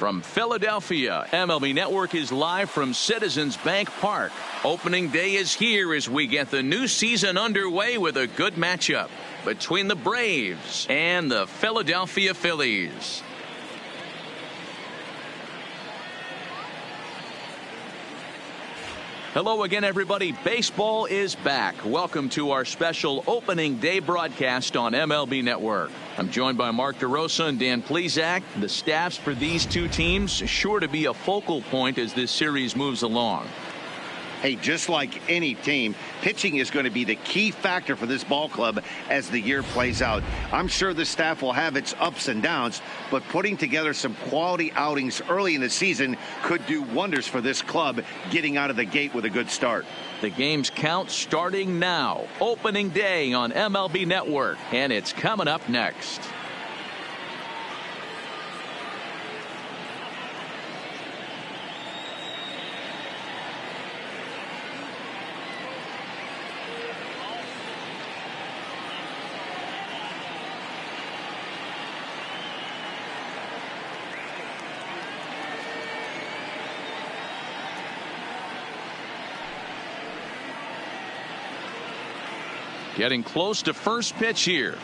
From Philadelphia, MLB Network is live from Citizens Bank Park. Opening day is here as we get the new season underway with a good matchup between the Braves and the Philadelphia Phillies. Hello again, everybody. Baseball is back. Welcome to our special opening day broadcast on MLB Network. I'm joined by Mark DeRosa and Dan Plesac. The staffs for these two teams sure to be a focal point as this series moves along. Hey, just like any team, pitching is going to be the key factor for this ball club as the year plays out. I'm sure the staff will have its ups and downs, but putting together some quality outings early in the season could do wonders for this club getting out of the gate with a good start. The game's count starting now. Opening day on MLB Network, and it's coming up next. Getting close to first pitch here.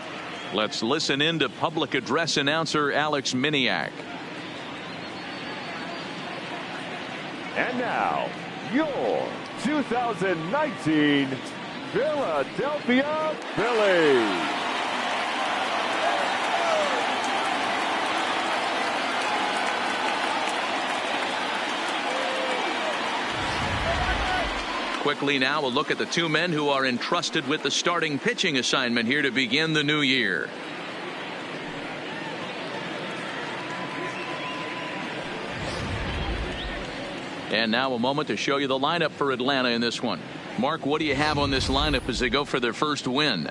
Let's listen in to public address announcer Alex Miniak. And now, your 2019 Philadelphia Phillies. Quickly now, a look at the two men who are entrusted with the starting pitching assignment here to begin the new year. And now a moment to show you the lineup for Atlanta in this one. Mark, what do you have on this lineup as they go for their first win?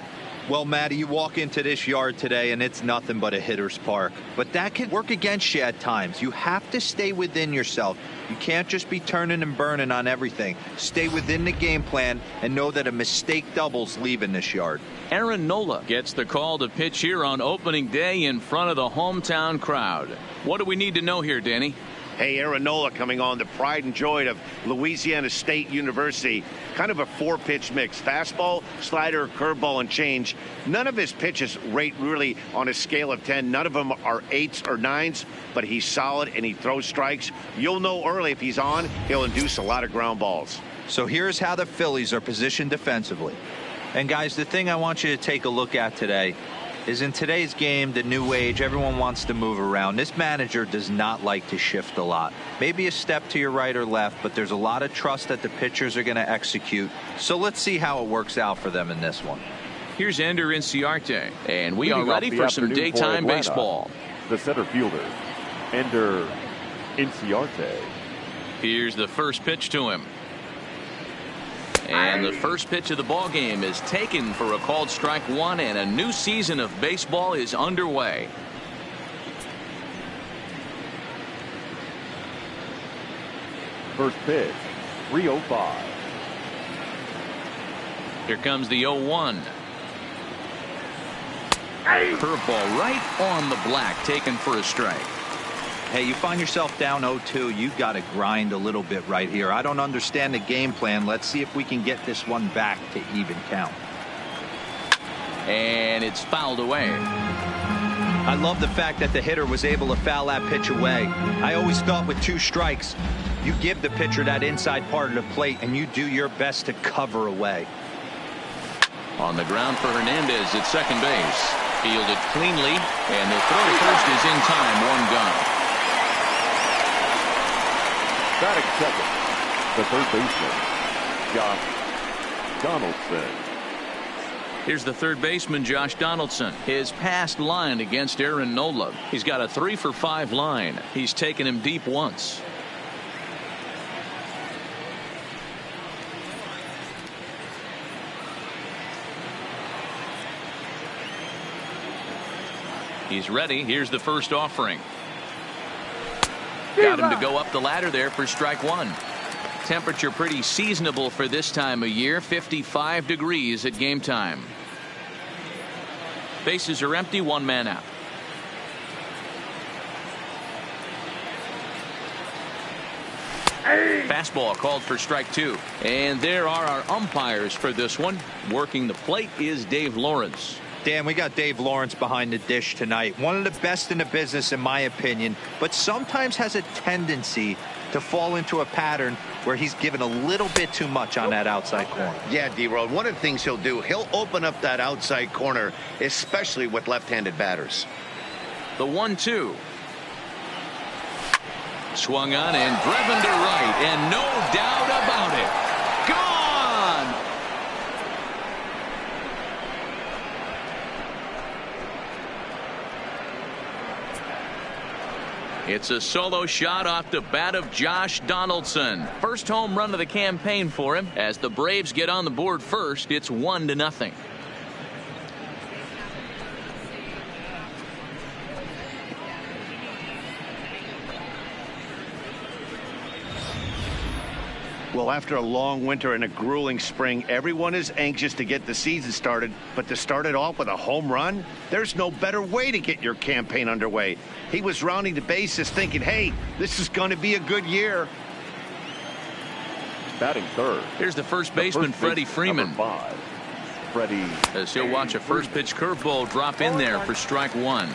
Well, Matty, you walk into this yard today and it's nothing but a hitter's park. But that can work against you at times. You have to stay within yourself. You can't just be turning and burning on everything. Stay within the game plan and know that a mistake doubles leaving this yard. Aaron Nola gets the call to pitch here on opening day in front of the hometown crowd. What do we need to know here, Danny? Hey, Aaron Nola coming on, the pride and joy of Louisiana State University. Kind of a four-pitch mix. Fastball, slider, curveball, and change. None of his pitches rate really on a scale of 10. None of them are 8s or 9s, but he's solid and he throws strikes. You'll know early if he's on, he'll induce a lot of ground balls. So here's how the Phillies are positioned defensively. And, guys, the thing I want you to take a look at today is in today's game, the new age, everyone wants to move around. This manager does not like to shift a lot. Maybe a step to your right or left, but there's a lot of trust that the pitchers are going to execute. So let's see how it works out for them in this one. Here's Ender Inciarte, and we Leading are ready for some daytime baseball. The center fielder, Ender Inciarte. Here's the first pitch to him. And the first pitch of the ball game is taken for a called strike one, and a new season of baseball is underway. First pitch, 305. Here comes the 0-1. Curveball right on the black, taken for a strike. Hey, you find yourself down 0-2, you got to grind a little bit right here. I don't understand the game plan. Let's see if we can get this one back to even count. And it's fouled away. I love the fact that the hitter was able to foul that pitch away. I always thought with 2 strikes, you give the pitcher that inside part of the plate and you do your best to cover away. On the ground for Hernandez at second base. Fielded cleanly, and the throw to first is in time, 1 gone. Batting second, the third baseman, Josh Donaldson. Here's the third baseman, Josh Donaldson. His past line against Aaron Nola. He's got a 3-for-5 line. He's taken him deep once. He's ready. Here's the first offering. Got him to go up the ladder there for strike one. Temperature pretty seasonable for this time of year. 55 degrees at game time. Bases are empty. 1 man out. Fastball called for strike 2. And there are our umpires for this one. Working the plate is Dave Lawrence. Dan, we got Dave Lawrence behind the dish tonight. One of the best in the business, in my opinion, but sometimes has a tendency to fall into a pattern where he's given a little bit too much on that outside corner. Yeah, D-Road, one of the things he'll do, he'll open up that outside corner, especially with left-handed batters. The 1-2. Swung on and driven to right, and no doubt about it. Gone! It's a solo shot off the bat of Josh Donaldson. First home run of the campaign for him. As the Braves get on the board first, it's 1-0. Well, after a long winter and a grueling spring, everyone is anxious to get the season started. But to start it off with a home run, there's no better way to get your campaign underway. He was rounding the bases thinking, hey, this is going to be a good year. Batting third. Here's the first baseman, Freddie Freeman. Number 5, Freddie. As he'll watch a first pitch curveball drop in there for strike 1.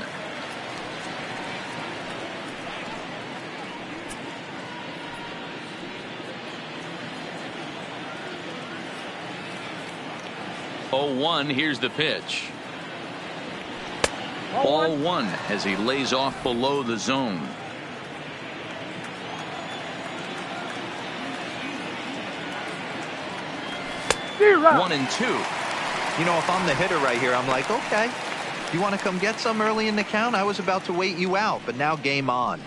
Oh, 1. Here's the pitch. Ball 1 as he lays off below the zone. Zero. 1-2. You know, if I'm the hitter right here, I'm like, okay, you want to come get some early in the count? I was about to wait you out, but now game on.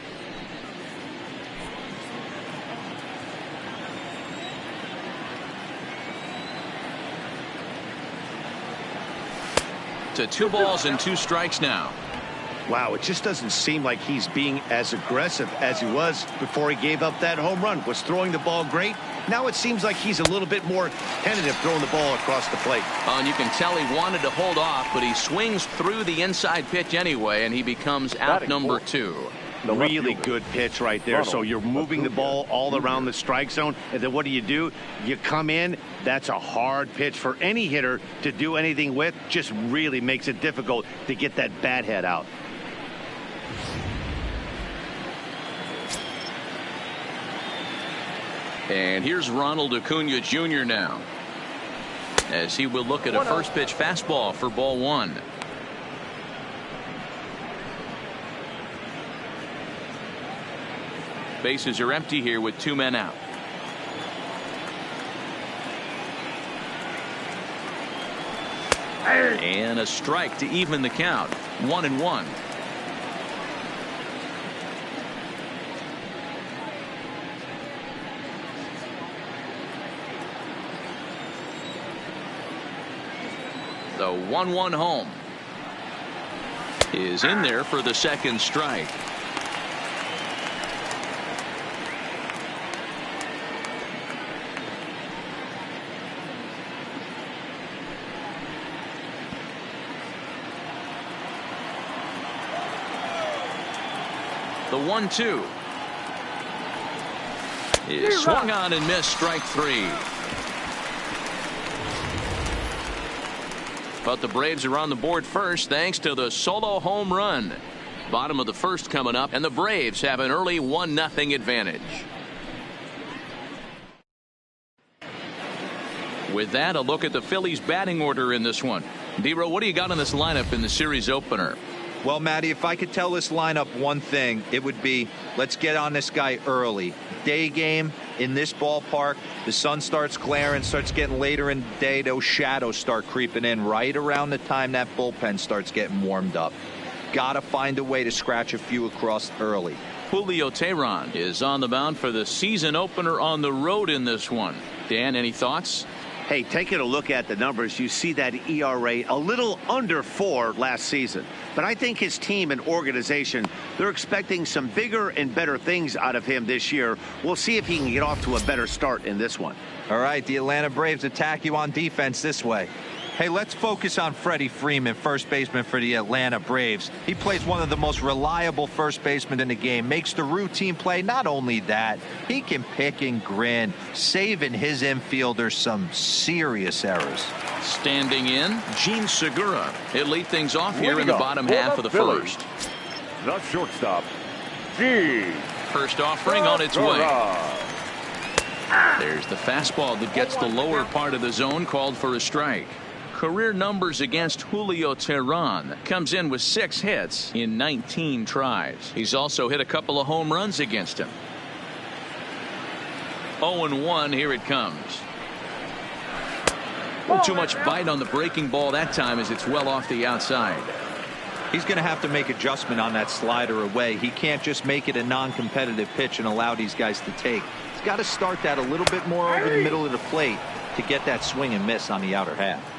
To 2 balls and 2 strikes now. Wow, it just doesn't seem like he's being as aggressive as he was before he gave up that home run. Was throwing the ball great. Now it seems like he's a little bit more tentative throwing the ball across the plate. And you can tell he wanted to hold off, but he swings through the inside pitch anyway, and he becomes out number 2. Really good pitch right there. So you're moving the ball all around the strike zone, and then what do? You come in. That's a hard pitch for any hitter to do anything with. Just really makes it difficult to get that bat head out. And here's Ronald Acuna Jr. now, as he will look at a first pitch fastball for ball 1. Bases are empty here with 2 men out. And a strike to even the count. 1-1. The 1-1 home is in there for the second strike. The 1-2 is swung on and missed, strike 3. But the Braves are on the board first thanks to the solo home run. Bottom of the first coming up, and the Braves have an early 1-0 advantage. With that, a look at the Phillies batting order in this one. D-Row, what do you got in this lineup in the series opener? Well, Matty, if I could tell this lineup one thing, it would be let's get on this guy early. Day game in this ballpark, the sun starts glaring, starts getting later in the day. Those shadows start creeping in right around the time that bullpen starts getting warmed up. Got to find a way to scratch a few across early. Julio Teheran is on the mound for the season opener on the road in this one. Dan, any thoughts? Hey, taking a look at the numbers, you see that ERA a little under 4 last season. But I think his team and organization, they're expecting some bigger and better things out of him this year. We'll see if he can get off to a better start in this one. All right, the Atlanta Braves attack you on defense this way. Hey, let's focus on Freddie Freeman, first baseman for the Atlanta Braves. He plays one of the most reliable first basemen in the game, makes the routine play. Not only that, he can pick and grin, saving his infielders some serious errors. Standing in, Gene Segura. He'll lead things off here in the bottom half of the first. The shortstop, Gene. First offering on its way. There's the fastball that gets the lower part of the zone, called for a strike. Career numbers against Julio Teheran. Comes in with 6 hits in 19 tries. He's also hit a couple of home runs against him. 0-1, here it comes. Too much bite on the breaking ball that time as it's well off the outside. He's going to have to make adjustment on that slider away. He can't just make it a non-competitive pitch and allow these guys to take. He's got to start that a little bit more over the middle of the plate to get that swing and miss on the outer half.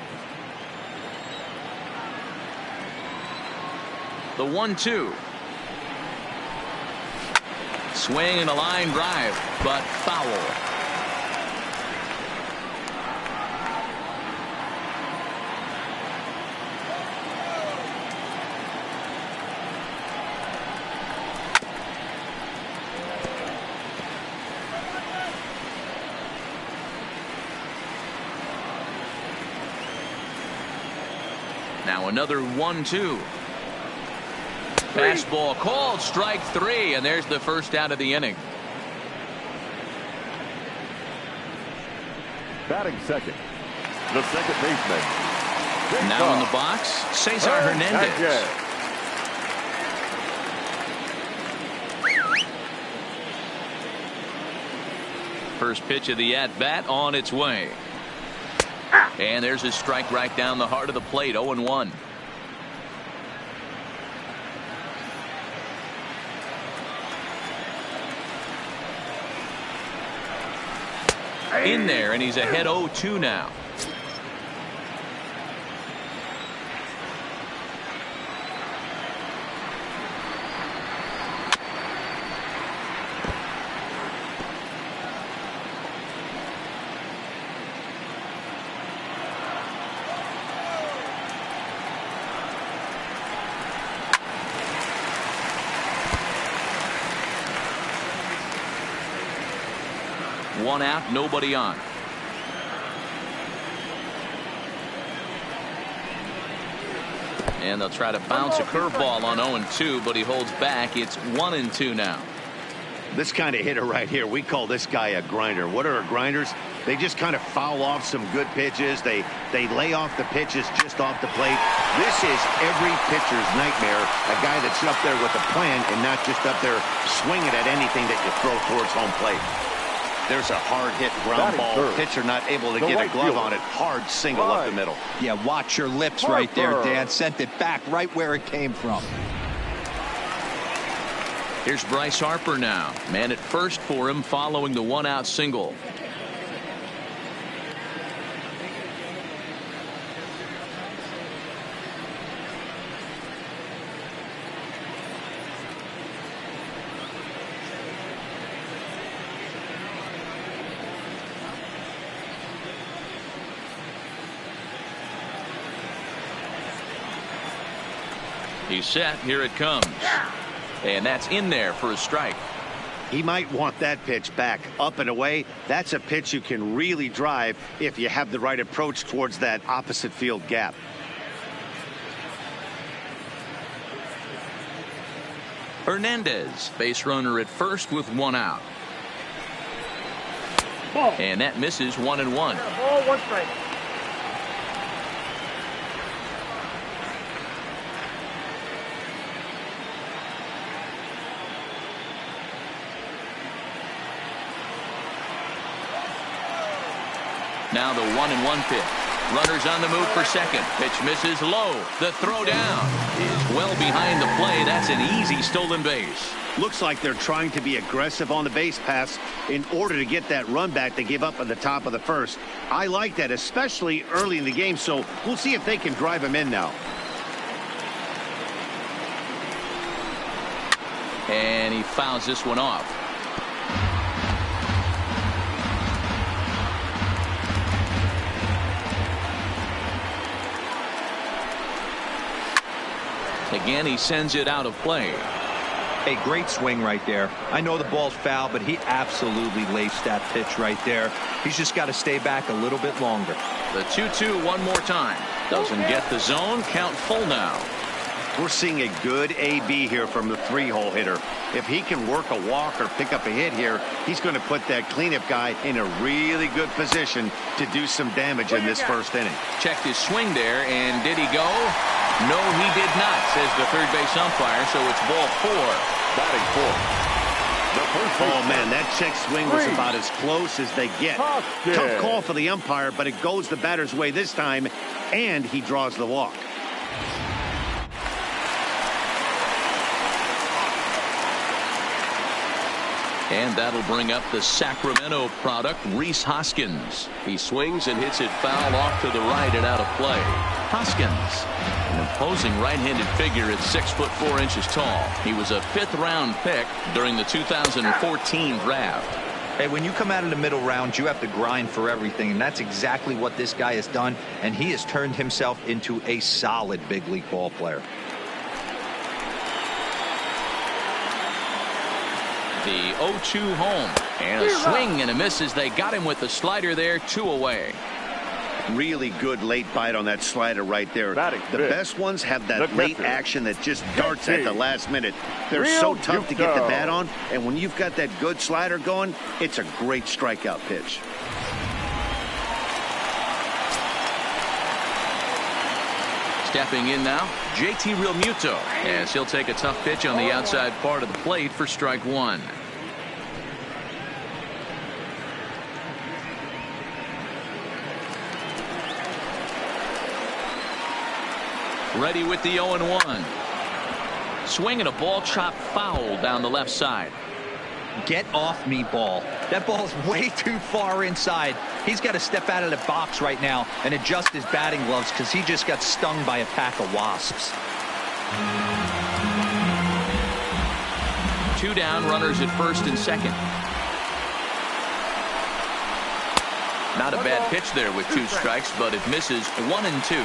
The 1-2. Swing and a line drive, but foul. Now another 1-2. Fastball called, strike 3, and there's the first out of the inning. Batting second, the second baseman. Now in the box, Cesar Hernandez. First pitch of the at-bat on its way. And there's a strike right down the heart of the plate, 0-1. In there, and he's ahead 0-2 now. One out, nobody on. And they'll try to bounce a curveball on 0-2, but he holds back. It's 1-2 now. This kind of hitter right here, we call this guy a grinder. What are grinders? They just kind of foul off some good pitches. They lay off the pitches just off the plate. This is every pitcher's nightmare, a guy that's up there with a plan and not just up there swinging at anything that you throw towards home plate. There's a hard hit ground ball. Third. Pitcher not able to get a glove on it. Hard single up the middle. Yeah, watch your lips right there, Dan. Sent it back right where it came from. Here's Bryce Harper now. Man at first for him following the 1-out single. He's set. Here it comes. And that's in there for a strike. He might want that pitch back up and away. That's a pitch you can really drive if you have the right approach towards that opposite field gap. Hernandez, base runner at first with 1 out. And that misses 1-1. Ball, 1 strike. Now the 1-1 pitch. Runners on the move for second. Pitch misses low. The throw down is well behind the play. That's an easy stolen base. Looks like they're trying to be aggressive on the base pass in order to get that run back they give up at the top of the first. I like that, especially early in the game, so we'll see if they can drive him in now. And he fouls this one off. Again, he sends it out of play. A great swing right there. I know the ball's foul, but he absolutely laced that pitch right there. He's just got to stay back a little bit longer. The 2-2 one more time. Doesn't get the zone. Count full now. We're seeing a good AB here from the 3-hole hitter. If he can work a walk or pick up a hit here, he's going to put that cleanup guy in a really good position to do some damage in this first inning. Checked his swing there, and did he go? No, he did not, says the third base umpire, so it's ball 4. Batting fourth. Oh, man, that check swing was about as close as they get. Tough call for the umpire, but it goes the batter's way this time, and he draws the walk. And that'll bring up the Sacramento product, Rhys Hoskins. He swings and hits it foul off to the right and out of play. Hoskins, an imposing right-handed figure at 6'4" tall. He was a 5th-round pick during the 2014 draft. Hey, when you come out of the middle round, you have to grind for everything, and that's exactly what this guy has done, and he has turned himself into a solid big league ball player. The 0-2 home, and a swing and a miss as they got him with the slider there, 2 away. Really good late bite on that slider right there. The best ones have that late action that just darts at the last minute. They're so tough to get the bat on, and when you've got that good slider going, it's a great strikeout pitch. Stepping in now, JT Realmuto, as he'll take a tough pitch on the outside part of the plate for strike 1. Ready with the 0-1. Swinging a ball chopped foul down the left side. Get off me, ball. That ball's way too far inside. He's got to step out of the box right now and adjust his batting gloves because he just got stung by a pack of wasps. 2 down, runners at first and second. Not a bad pitch there with 2 strikes, but it misses 1 and 2.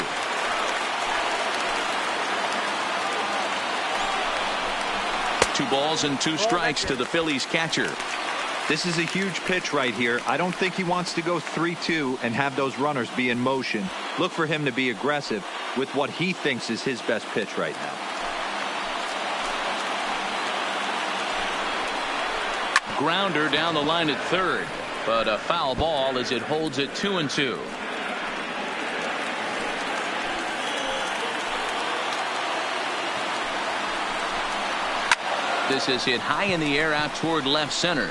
Two balls and 2 strikes to the Phillies catcher. This is a huge pitch right here. I don't think he wants to go 3-2 and have those runners be in motion. Look for him to be aggressive with what he thinks is his best pitch right now. Grounder down the line at third, but a foul ball as it holds it 2-2. This is hit high in the air out toward left center.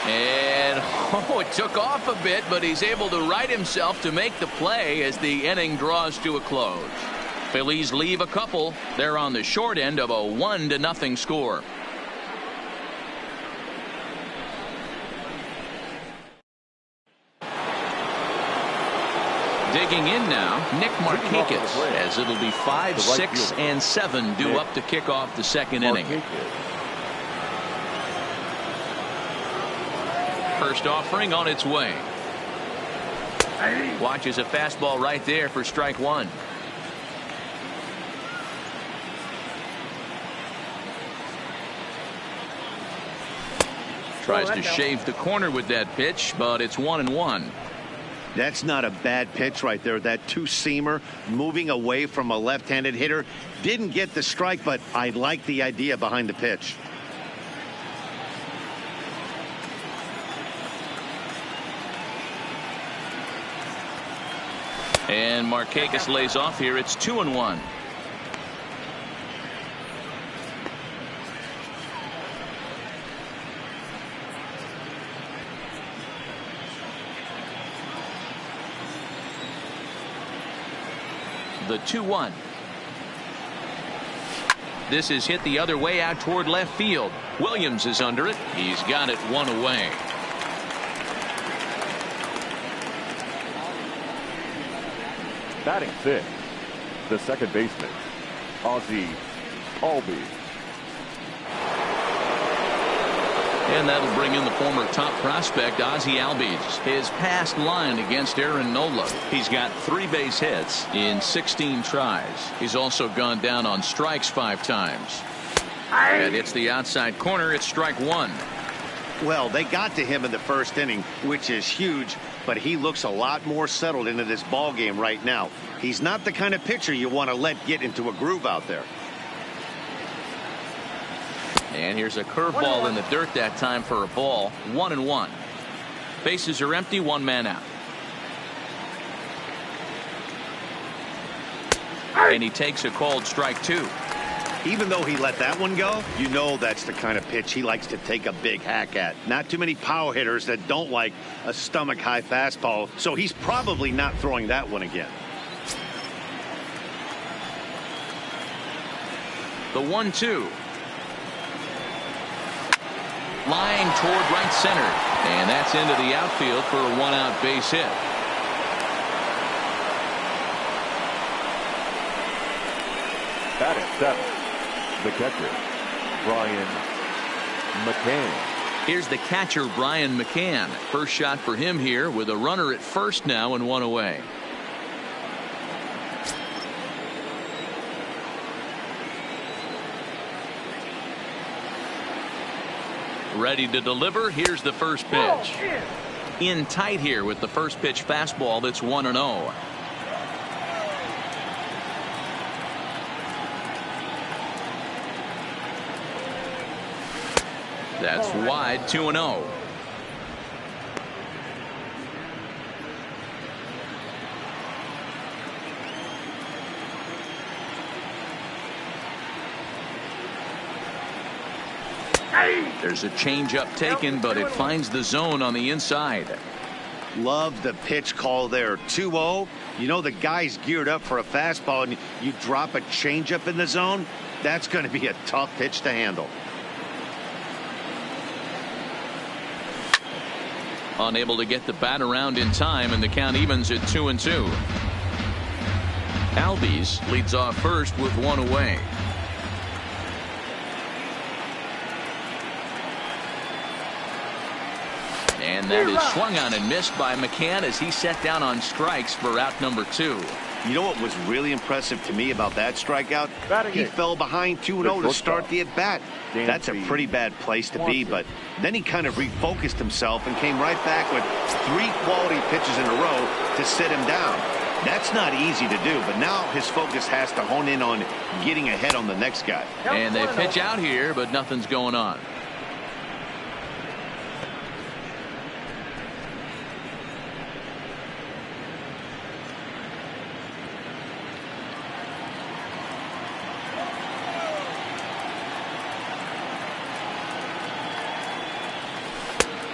And it took off a bit, but he's able to right himself to make the play as the inning draws to a close. Phillies leave a couple. They're on the short end of a 1-0 score. Digging in now, Nick Markakis, as it'll be 5, 6, and 7 due up to kick off the second inning. First offering on its way. Watches a fastball right there for strike 1. Tries to shave the corner with that pitch, but it's 1-1. That's not a bad pitch right there. That 2-seamer moving away from a left-handed hitter. Didn't get the strike, but I like the idea behind the pitch. And Markakis lays off here. It's 2-1. The 2-1. This is hit the other way out toward left field. Williams is under it. He's got it 1 away. Batting 5th, the second baseman, Ozzie Albies. And that'll bring in the former top prospect, Ozzie Albies. His past line against Aaron Nola. He's got 3 base hits in 16 tries. He's also gone down on strikes 5 times. And it's the outside corner. It's strike 1. Well, they got to him in the first inning, which is huge, but he looks a lot more settled into this ball game right now. He's not the kind of pitcher you want to let get into a groove out there. And here's a curveball in the dirt that time for a ball. 1-1. Bases are empty. 1 man out. And he takes a called strike 2. Even though he let that one go, you know that's the kind of pitch he likes to take a big hack at. Not too many power hitters that don't like a stomach-high fastball, so he's probably not throwing that one again. The 1-2. Line toward right center. And that's into the outfield for a 1-out base hit. Batting 7. The catcher, Brian McCann. Here's the catcher, Brian McCann. First shot for him here with a runner at first now and 1 away. Ready to deliver. Here's the first pitch. In tight here with the first pitch fastball. That's 1-0. That's wide. 2-0. There's a changeup taken, but it finds the zone on the inside. Love the pitch call there. 2-0. You know the guy's geared up for a fastball, and you drop a changeup in the zone. That's going to be a tough pitch to handle. Unable to get the bat around in time, and the count evens at 2-2. Albies leads off first with 1 away. And that is swung on and missed by McCann as he set down on strikes for out number 2. You know what was really impressive to me about that strikeout? He fell behind 2-0 to start the at-bat. That's a pretty bad place to be, but then he kind of refocused himself and came right back with 3 quality pitches in a row to sit him down. That's not easy to do, but now his focus has to hone in on getting ahead on the next guy. And they pitch out here, but nothing's going on.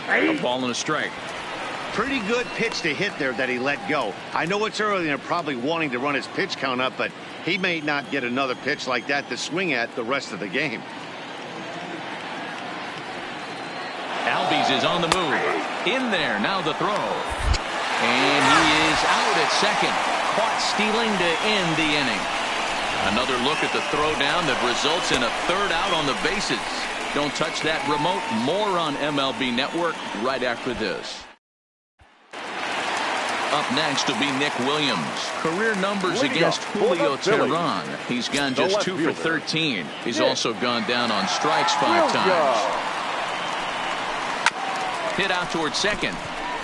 A ball and a strike. Pretty good pitch to hit there that he let go. I know it's early and they're probably wanting to run his pitch count up, but he may not get another pitch like that to swing at the rest of the game. Albies is on the move. In there, now the throw. And he is out at second. Caught stealing to end the inning. Another look at the throwdown that results in a 3rd out on the bases. Don't touch that remote. More on MLB Network right after this. Up next will be Nick Williams. Career numbers against Julio Teheran. He's gone just 2 for 13. He's also gone down on strikes 5 times. Hit out towards second.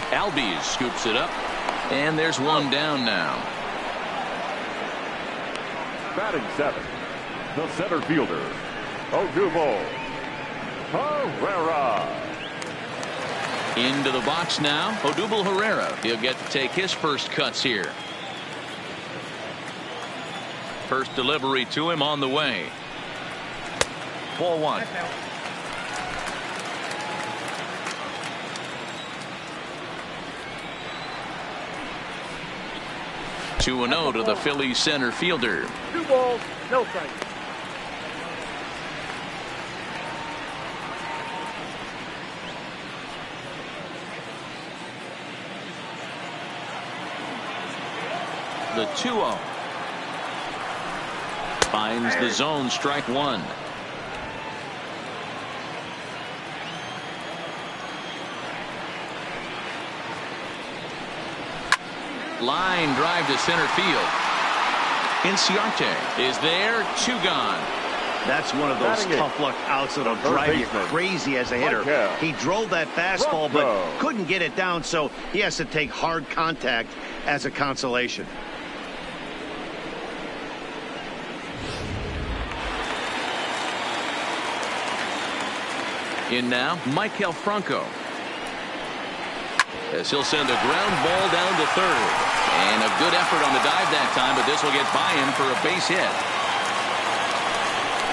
Albies scoops it up. And there's 1 down now. Batting 7. The center fielder, Odubel Herrera. Into the box now, Odubel Herrera. He'll get to take his first cuts here. First delivery to him on the way. Ball 1. Two and 0 to the Phillies center fielder. 2 balls, no strikes. The 2-0. Finds the zone, strike 1. Line drive to center field. Inciarte is there. 2 gone. That's one of those tough luck outs that'll drive you crazy as a hitter. He drove that fastball but couldn't get it down, so he has to take hard contact as a consolation. In now, Maikel Franco. As he'll send a ground ball down to third. And a good effort on the dive that time, but this will get by him for a base hit.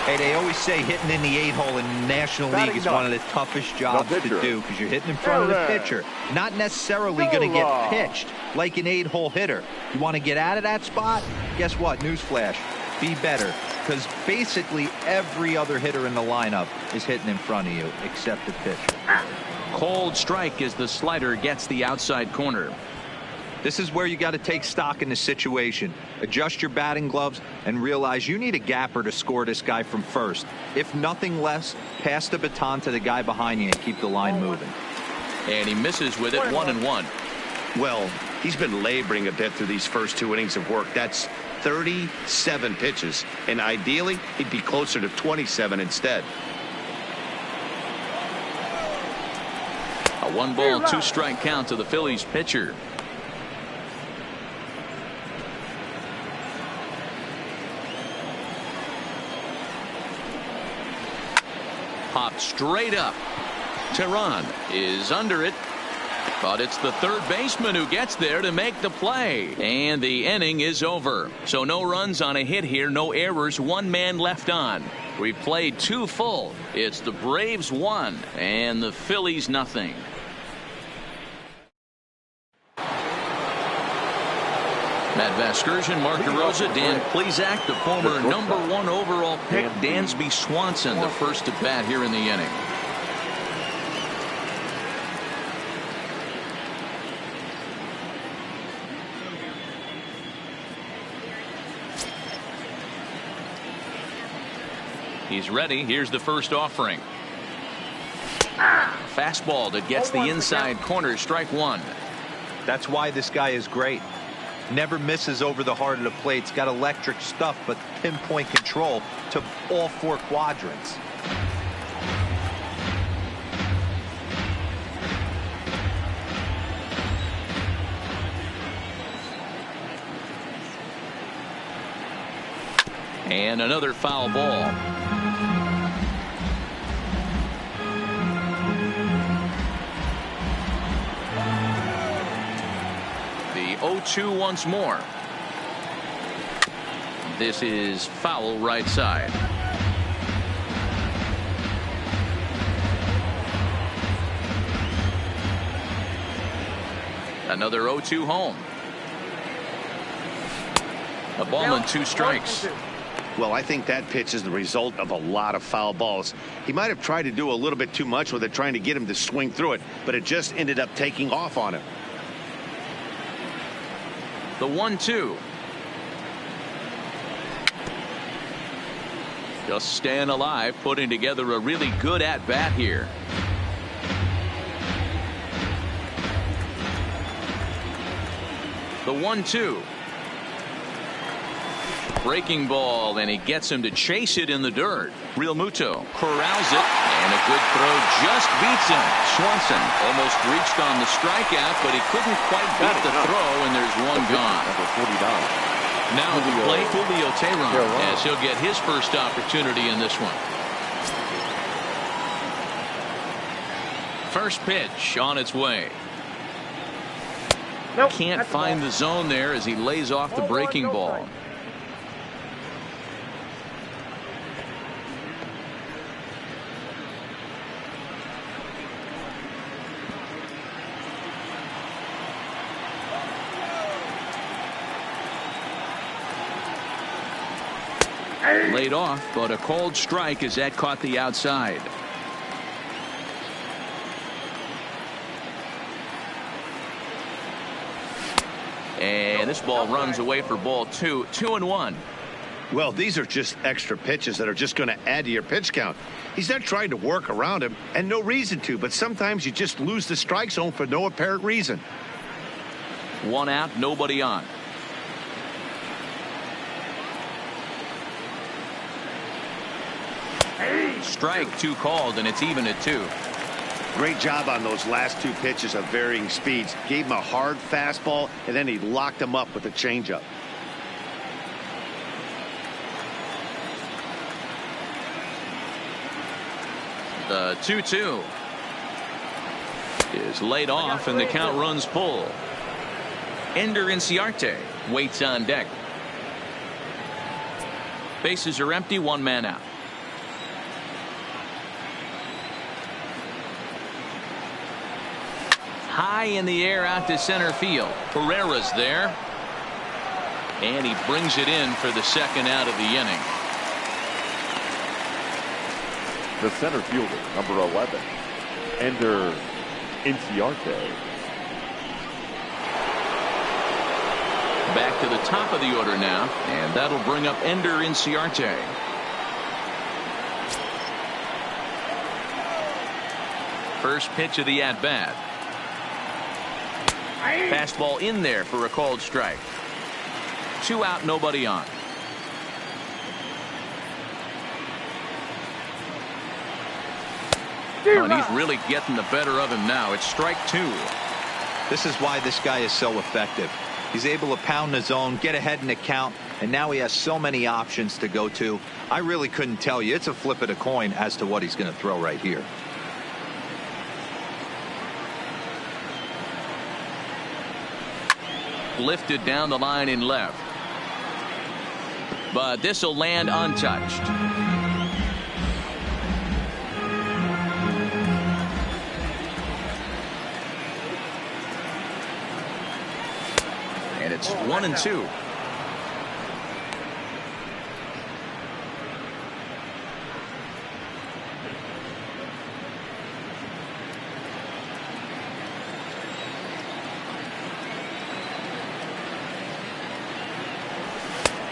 Hey, they always say hitting in the 8-hole in the National League is one of the toughest jobs to do because you're hitting in front of the pitcher. Not necessarily going to get pitched like an 8-hole hitter. You want to get out of that spot? Guess what? Newsflash. Be better. Because basically every other hitter in the lineup is hitting in front of you except the pitcher. Cold strike as the slider gets the outside corner. This is where you got to take stock in the situation. Adjust your batting gloves and realize you need a gapper to score this guy from first. If nothing less, pass the baton to the guy behind you and keep the line moving. And he misses with it. 1-1. Well, he's been laboring a bit through these first 2 innings of work. That's 37 pitches, and ideally he'd be closer to 27 instead. A 1-ball, 2-strike count to the Phillies pitcher. Popped straight up. Tehran is under it. But it's the third baseman who gets there to make the play. And the inning is over. So no runs on a hit here, no errors, 1 man left on. We've played 2 full. It's the Braves 1 and the Phillies nothing. Matt Vasgersian, Mark DeRosa, Dan Plesac, the former #1 overall pick, Dansby Swanson, the first at bat here in the inning. He's ready. Here's the first offering. Fastball that gets the inside corner. Strike 1. That's why this guy is great. Never misses over the heart of the plate. It's got electric stuff, but pinpoint control to all 4 quadrants. And another foul ball. The 0-2 once more. This is foul right side. Another 0-2 home. A ball and 2 strikes. Well, I think that pitch is the result of a lot of foul balls. He might have tried to do a little bit too much with it, trying to get him to swing through it, but it just ended up taking off on him. The 1-2. Just staying alive, putting together a really good at-bat here. The 1-2. Breaking ball, and he gets him to chase it in the dirt. Real Muto corrals it, and a good throw just beats him. Swanson almost reached on the strikeout, but he couldn't quite beat the throw, and there's 1 gone. Now to play Julio Tehran as he'll get his first opportunity in this one. First pitch on its way. Can't find the zone there as he lays off the breaking ball. Laid off, but a cold strike as that caught the outside. And this ball runs away for ball 2. 2-1. Well, these are just extra pitches that are just going to add to your pitch count. He's not trying to work around him, and no reason to, but sometimes you just lose the strike zone for no apparent reason. 1 out, nobody on. Strike 2 called, and it's even at 2. Great job on those last 2 pitches of varying speeds. Gave him a hard fastball, and then he locked him up with a changeup. The 2-2 is laid off, and the count runs full. Ender Inciarte waits on deck. Bases are empty, 1 man out. High in the air out to center field. Pereira's there, and he brings it in for the 2nd out of the inning. The center fielder, number 11, Ender Inciarte. Back to the top of the order now, and that'll bring up Ender Inciarte. First pitch of the at-bat. Fastball in there for a called strike. 2 out, nobody on. And he's really getting the better of him now. It's strike 2. This is why this guy is so effective. He's able to pound the zone, get ahead in the count, and now he has so many options to go to. I really couldn't tell you. It's a flip of the coin as to what he's going to throw right here. Lifted down the line in left, but this will land untouched. And it's 1-2.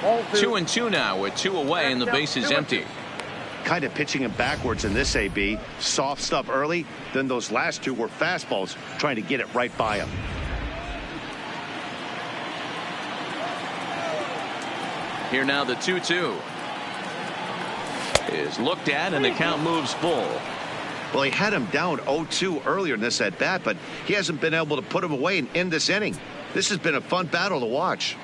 Ball 2-2 now with 2 away and the base is empty. Kind of pitching him backwards in this AB. Soft stuff early, then those last 2 were fastballs, trying to get it right by him. Here now the 2-2 is looked at, and the count moves full. Well, he had him down 0-2 earlier in this at bat, but he hasn't been able to put him away and end this inning. This has been a fun battle to watch.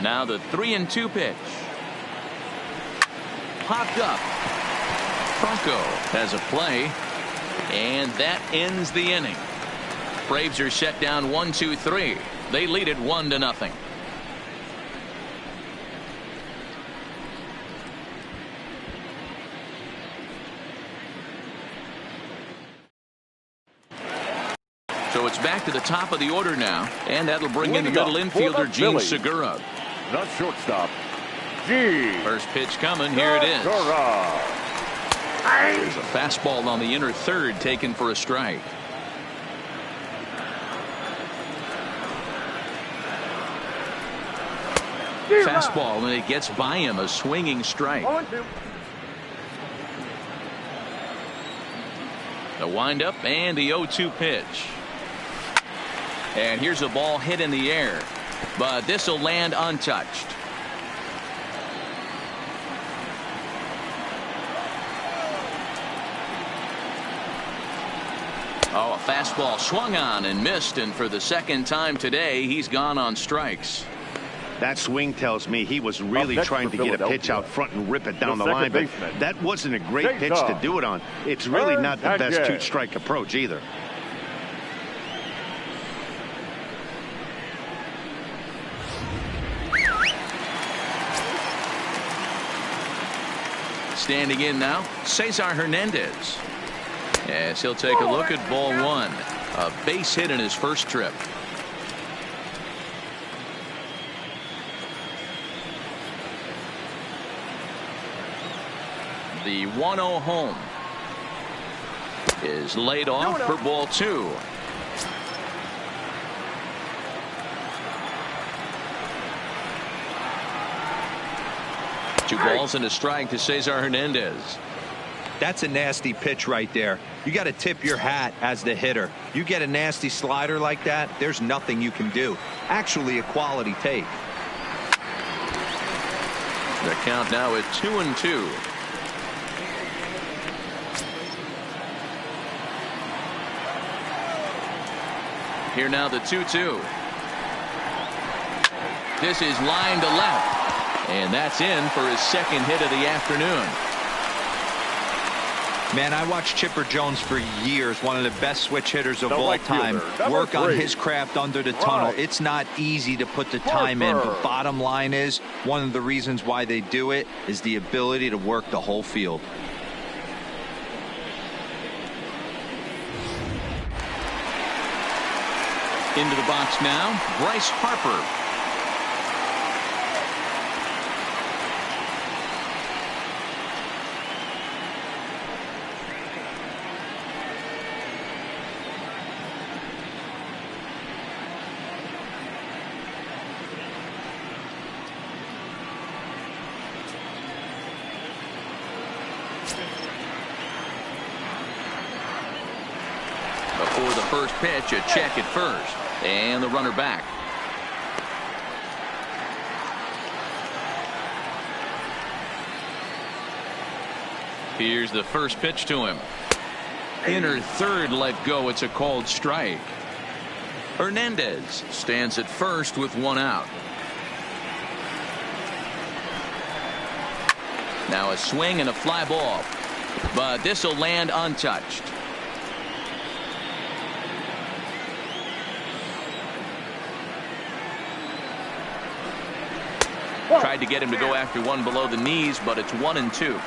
Now the 3-2 pitch. Popped up. Franco has a play, and that ends the inning. Braves are set down 1-2-3. They lead it 1-0. So it's back to the top of the order now, and that'll bring in the middle infielder Gene Segura. Not shortstop, G. First pitch coming. Here it is. There's a fastball on the inner third taken for a strike. Fastball, and it gets by him, a swinging strike. The windup and the 0-2 pitch. And here's a ball hit in the air, but this will land untouched. Oh, a fastball swung on and missed, and for the 2nd time today, he's gone on strikes. That swing tells me he was really trying to get a pitch out front and rip it down the line, but that wasn't a great pitch to do it on. It's really not the best 2-strike approach either. Standing in now, Cesar Hernandez. As he'll take a look at ball 1. A base hit in his first trip. The 1-0 home is laid off for ball 2. Two balls and a strike to Cesar Hernandez. That's a nasty pitch right there. You got to tip your hat as the hitter. You get a nasty slider like that, there's nothing you can do. Actually, a quality take. The count now at 2-2. Here now the 2-2. This is line to left. And that's in for his second hit of the afternoon. Man, I watched Chipper Jones for years, one of the best switch hitters of The all right time. fielder, Work on number 3. his craft under the tunnel. Right. It's not easy to put the time in, but bottom line is, one of the reasons why they do it is the ability to work the whole field. Into the box now, Bryce Harper. Before the first pitch, a check at first. And the runner back. Here's the first pitch to him. Inner third let go. It's a called strike. Hernandez stands at first with one out. Now a swing and a fly ball. But this will land untouched. Tried to get him to go after one below the knees, but it's 1-2.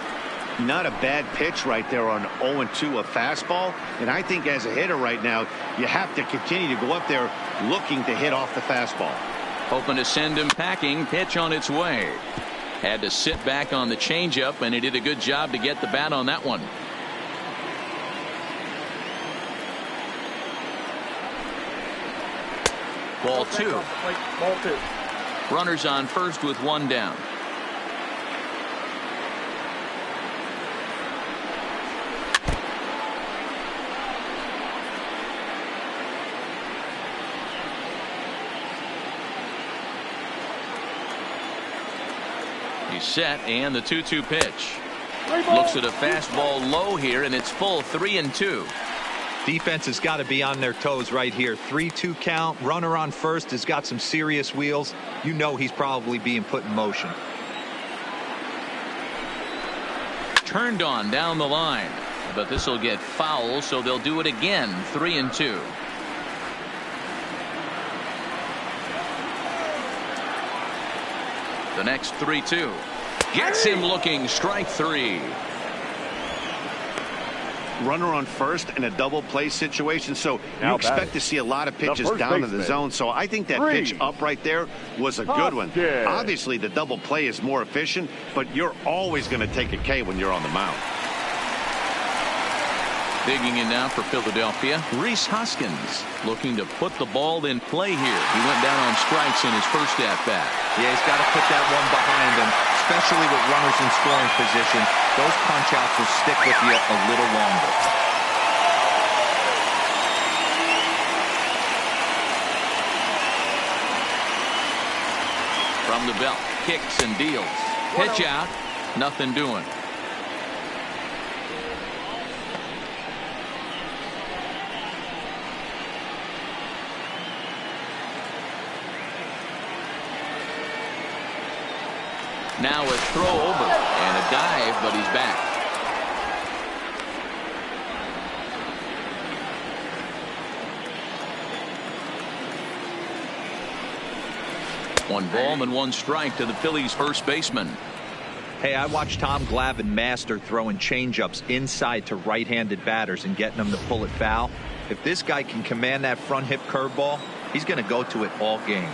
Not a bad pitch right there on 0-2, a fastball. And I think as a hitter right now, you have to continue to go up there looking to hit off the fastball. Hoping to send him packing. Pitch on its way. Had to sit back on the changeup, and he did a good job to get the bat on that one. Ball 2. Ball 2. Runners on first with one down. He's set, and the 2-2 pitch. Looks at a fastball low here, and it's full 3-2. Defense has got to be on their toes right here. 3-2 count. Runner on first has got some serious wheels. You know he's probably being put in motion. Turned on down the line, but this will get foul, so they'll do it again. 3-2. The next 3-2 gets him looking. Strike 3. Runner on first in a double play situation, so Now you expect batting. to see a lot of pitches first down to the baseman. zone. So I think that 3. pitch up right there was a good one. Yeah. Obviously the double play is more efficient, but you're always going to take a K when you're on the mound. Digging in now for Philadelphia, Rhys Hoskins looking to put the ball in play here. He went down on strikes in his first at bat. Yeah, he's got to put that one behind him, especially with runners in scoring position. Those punch outs will stick with you a little longer. From the belt, kicks and deals. Pitch out, nothing doing. Now a throw over and a dive, but he's back. One ball and one strike to the Phillies first baseman. Hey, I watched Tom Glavine master throwing changeups inside to right-handed batters and getting them to pull it foul. If this guy can command that front hip curveball, he's going to go to it all game.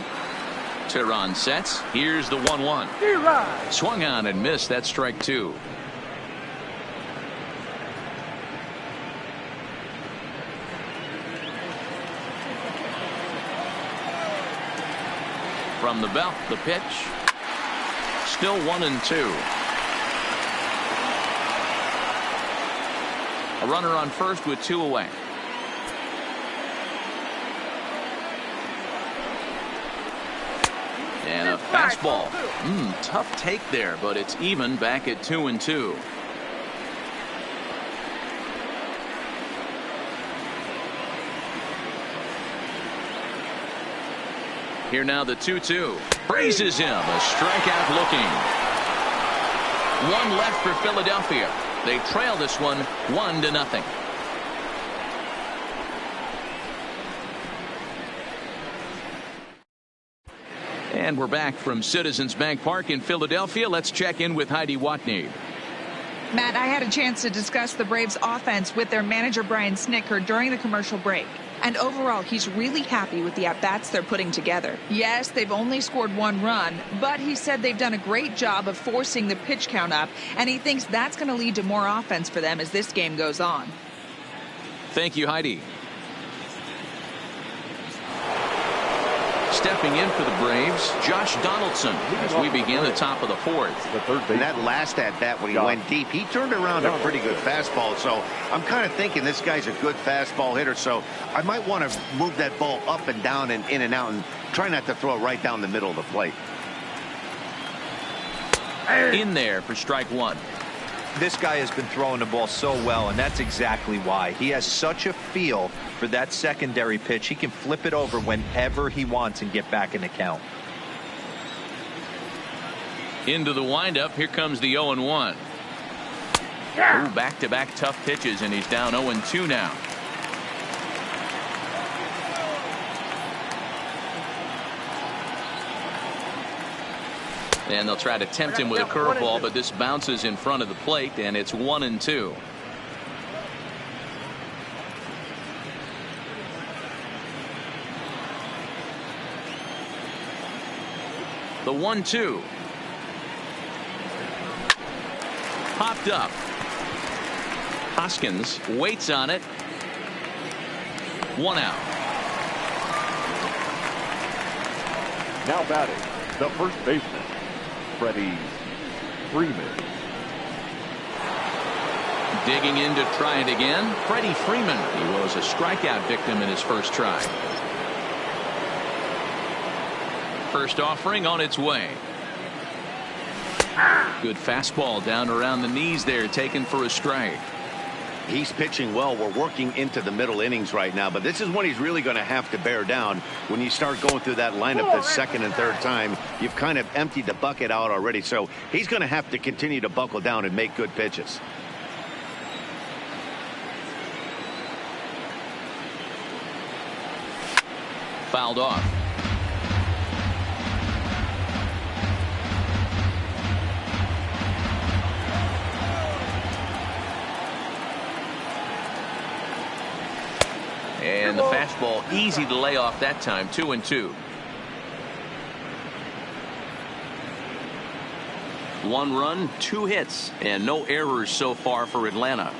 Tehran sets. Here's the 1-1. Swung on and missed. That's strike 2. From the belt, the pitch. Still 1-2. A runner on first with 2 away. And a fastball. Tough take there, but it's even back at 2-2. Here now the 2-2. Praises him. A strikeout looking. One left for Philadelphia. They trail this one 1-0. And we're back from Citizens Bank Park in Philadelphia. Let's check in with Heidi Watney. Matt, I had a chance to discuss the Braves offense with their manager Brian Snitker during the commercial break. And overall, he's really happy with the at-bats they're putting together. Yes, they've only scored 1 run, but he said they've done a great job of forcing the pitch count up, and he thinks that's going to lead to more offense for them as this game goes on. Thank you, Heidi. Stepping in for the Braves, Josh Donaldson, as we begin the top of the 4th. And that last at-bat when he went deep, he turned around a pretty good fastball. So I'm kind of thinking this guy's a good fastball hitter. So I might want to move that ball up and down and in and out and try not to throw it right down the middle of the plate. In there for strike 1. This guy has been throwing the ball so well, and that's exactly why. He has such a feel for that secondary pitch. He can flip it over whenever he wants and get back in the count. Into the windup. Here comes the 0-1. Ooh, back-to-back tough pitches, and he's down 0-2 now. And they'll try to tempt him with a curveball, but this bounces in front of the plate, and it's 1-2. The 1-2. Popped up. Hoskins waits on it. 1 out. Now batting, the first baseman, Freddie Freeman. Digging in to try it again. Freddie Freeman. He was a strikeout victim in his first try. First offering on its way. Good fastball down around the knees there, taken for a strike. He's pitching well. We're working into the middle innings right now, but this is when he's really going to have to bear down. When you start going through that lineup the second and third time, you've kind of emptied the bucket out already. So he's going to have to continue to buckle down and make good pitches. Fouled off. And the fastball easy to lay off that time. 2-2. 1 run, 2 hits, and no errors so far for Atlanta.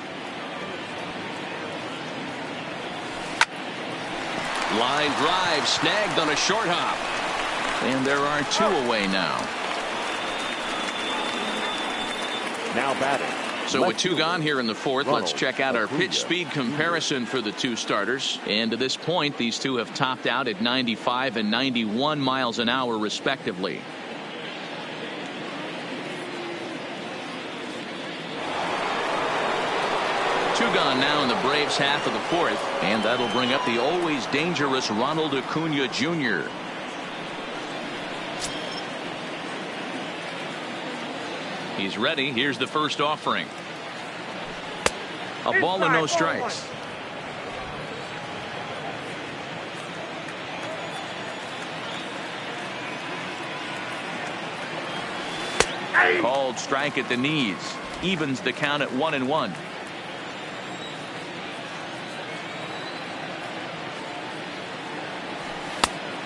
Line drive snagged on a short hop. And there are 2 away now. Now batting. So with 2 gone here in the 4th, let's check out our pitch speed comparison for the 2 starters. And to this point, these 2 have topped out at 95 and 91 miles an hour respectively. Two gone now in the Braves half of the 4th, and that'll bring up the always dangerous Ronald Acuna Jr. He's ready. Here's the first offering. A ball and no strikes. Called strike at the knees. Evens the count at 1-1.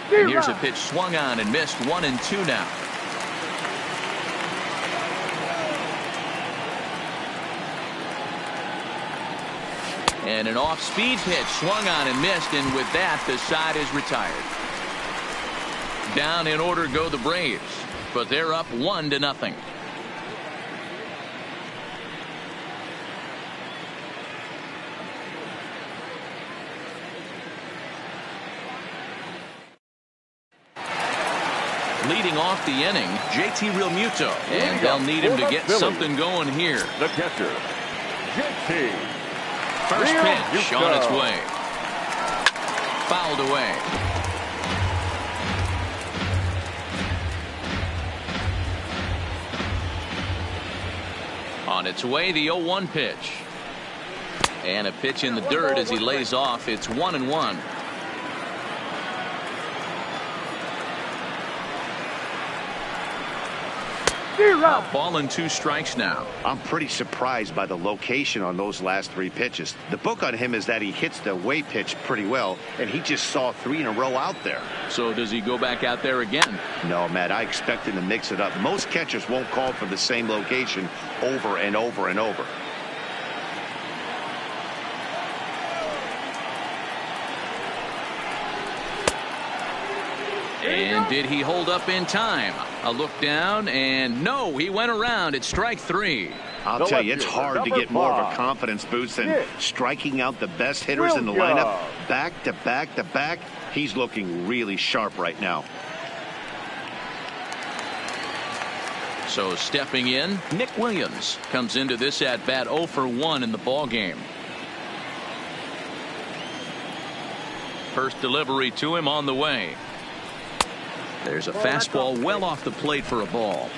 Here's a pitch swung on and missed. 1-2 now. And an off-speed pitch swung on and missed, and with that the side is retired. Down in order go the Braves, but they're up 1-0. Leading off the inning, JT Realmuto. And they'll need him to get something going here. The catcher, JT. First pitch on its way. Fouled away. On its way, the 0-1 pitch. And a pitch in the dirt as he lays off. It's 1-1. A ball and 2 strikes now. I'm pretty surprised by the location on those last 3 pitches. The book on him is that he hits the away pitch pretty well, and he just saw 3 in a row out there. So does he go back out there again? No, Matt, I expect him to mix it up. Most catchers won't call for the same location over and over and over. And did he hold up in time? A look down, and no, he went around. It's strike 3. I'll tell you, it's hard to get more of a confidence boost than striking out the best hitters in the lineup. Back to back to back. He's looking really sharp right now. So stepping in, Nick Williams comes into this at bat 0 for 1 in the ball game. First delivery to him on the way. There's a fastball well off the plate for a ball.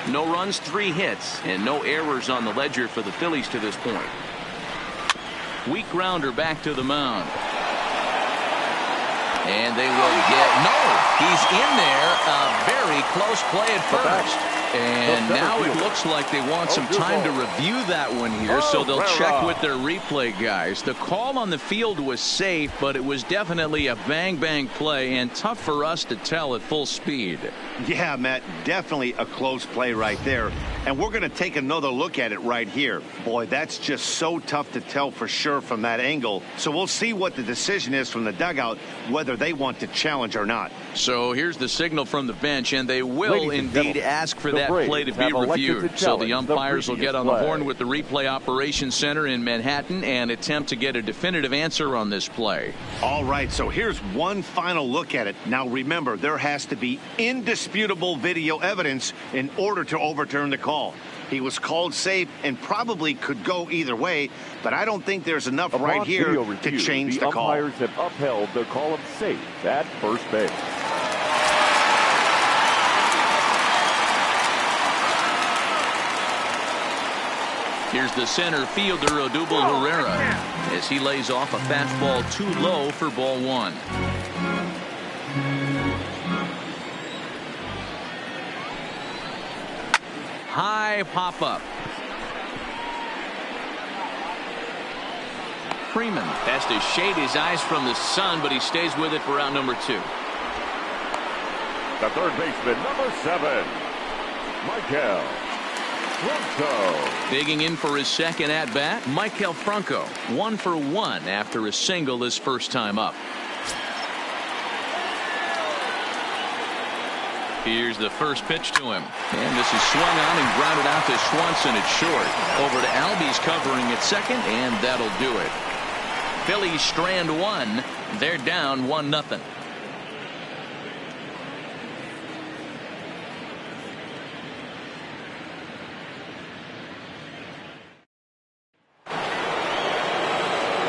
No runs, 3 hits, and no errors on the ledger for the Phillies to this point. Weak grounder back to the mound. And they will get, no, he's in there. A very close play at first. And now it looks like they want some time to review that one here, so they'll check with their replay guys. The call on the field was safe, but it was definitely a bang-bang play and tough for us to tell at full speed. Yeah, Matt, definitely a close play right there. And we're going to take another look at it right here. Boy, that's just so tough to tell for sure from that angle. So we'll see what the decision is from the dugout, whether they want to challenge or not. So here's the signal from the bench, and they will indeed ask for that play to be reviewed. So the umpires will get on the horn with the replay operations center in Manhattan and attempt to get a definitive answer on this play. All right, so here's one final look at it. Now remember, there has to be indisputable video evidence in order to overturn the call. He was called safe and probably could go either way, but I don't think there's enough right here to change the call. The umpires have upheld the call of safe at first base. Here's the center fielder, Odubel Herrera, as he lays off a fastball too low for ball 1. High pop-up. Freeman has to shade his eyes from the sun, but he stays with it for out number 2. The third baseman, number 7, Michael Franco. Digging in for his second at-bat, Michael Franco. 1 for 1 after a single his first time up. Here's the first pitch to him. And this is swung on and grounded out to Swanson at short. Over to Albies covering at second, and that'll do it. Phillies strand 1. They're down 1-0.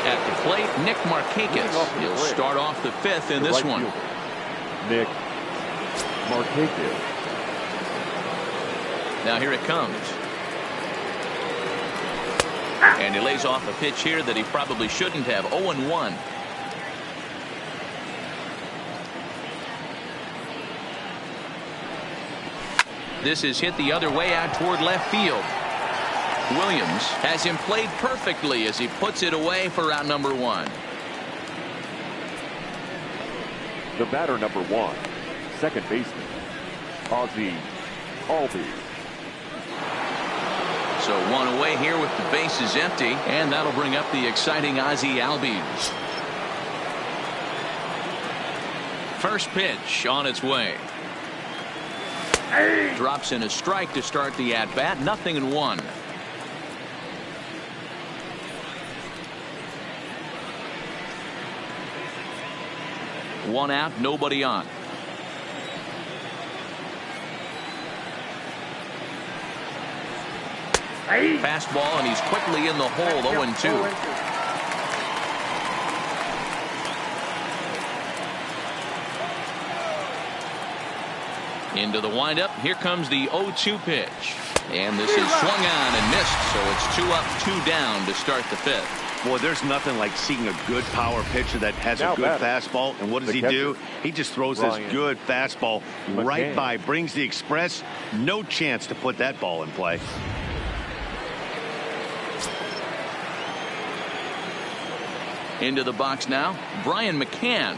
At the plate, Nick Markakis. He'll start off the 5th in this one. Nick Markakis. Now here it comes. And he lays off a pitch here that he probably shouldn't have. 0-1. This is hit the other way out toward left field. Williams has him played perfectly as he puts it away for out number 1. The batter, number 1, second baseman, Ozzie Albies. So 1 away here with the bases empty, and that'll bring up the exciting Ozzie Albies. First pitch on its way. Drops in a strike to start the at-bat. 0-1. One out, nobody on. Fastball, and he's quickly in the hole, 0-2. Into the windup. Here comes the 0-2 pitch. And this is swung on and missed, so it's 2 up, 2 down to start the 5th. Boy, there's nothing like seeing a good power pitcher that has a good fastball. And what does he do? He just throws his good fastball right by, brings the express. No chance to put that ball in play. Into the box now, Brian McCann.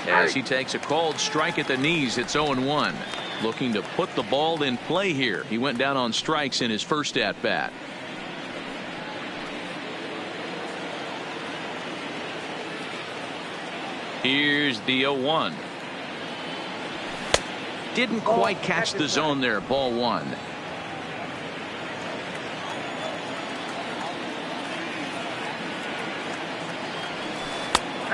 As he takes a called strike at the knees, it's 0-1. Looking to put the ball in play here. He went down on strikes in his first at bat. Here's the 0-1. Didn't quite catch the zone there. Ball 1.